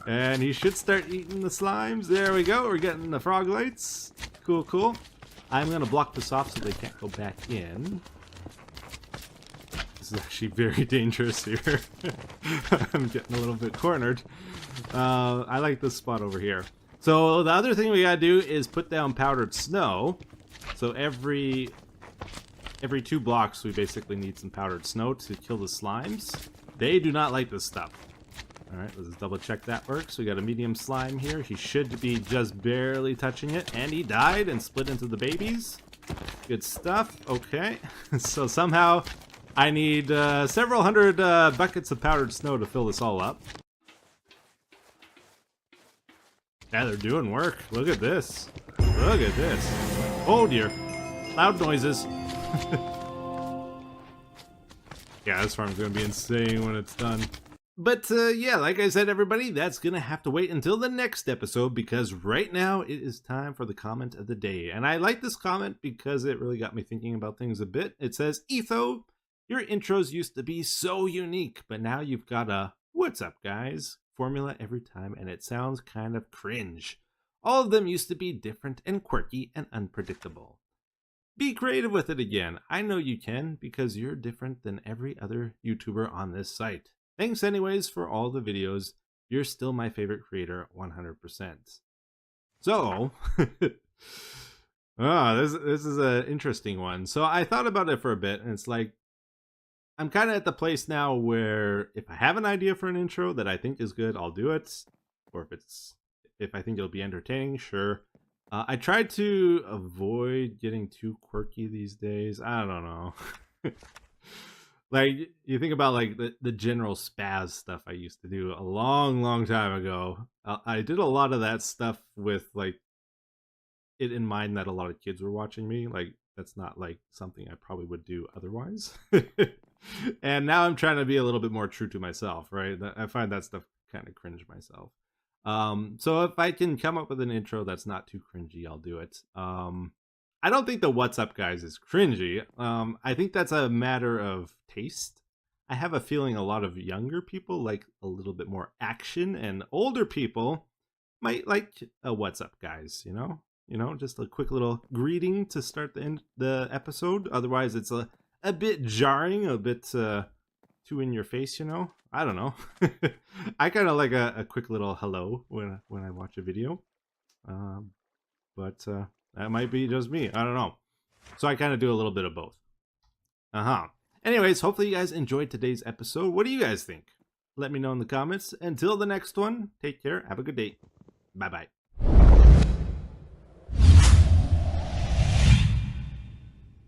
And he should start eating the slimes. There we go. We're getting the frog lights. Cool, cool. I'm going to block this off so they can't go back in. This is actually very dangerous here. I'm getting a little bit cornered. I like this spot over here. So the other thing we gotta do is put down powdered snow. So every 2 blocks we basically need some powdered snow to kill the slimes. They do not like this stuff. Alright, let's double check that works. We got a medium slime here. He should be just barely touching it. And he died and split into the babies. Good stuff. Okay. So somehow I need several hundred buckets of powdered snow to fill this all up. Yeah, they're doing work. Look at this. Look at this. Oh dear. Loud noises. Yeah, this farm's gonna be insane when it's done. But yeah, like I said, everybody, that's going to have to wait until the next episode because right now it is time for the comment of the day. And I like this comment because it really got me thinking about things a bit. It says, Etho, your intros used to be so unique, but now you've got a "what's up, guys" formula every time, and it sounds kind of cringe. All of them used to be different and quirky and unpredictable. Be creative with it again. I know you can because you're different than every other YouTuber on this site. Thanks anyways for all the videos. You're still my favorite creator 100%. So, this is an interesting one. So I thought about it for a bit and it's like, I'm kind of at the place now where if I have an idea for an intro that I think is good, I'll do it. Or if I think it'll be entertaining, sure. I try to avoid getting too quirky these days. I don't know. Like you think about like the general spaz stuff I used to do a long time ago. I did a lot of that stuff with like it in mind that a lot of kids were watching me. Like that's not like something I probably would do otherwise. And now I'm trying to be a little bit more true to myself, right? I find that stuff kind of cringe myself. So if I can come up with an intro that's not too cringy, I'll do it. I don't think the "what's up, guys" is cringy. I think that's a matter of taste. I have a feeling a lot of younger people like a little bit more action, and older people might like a "what's up, guys." Just a quick little greeting to start the episode. Otherwise, it's a bit jarring, a bit too in your face. I don't know. I kind of like a quick little hello when I watch a video, but that might be just me. I don't know. So I kind of do a little bit of both. Anyways, hopefully you guys enjoyed today's episode. What do you guys think? Let me know in the comments. Until the next one, take care. Have a good day. Bye bye.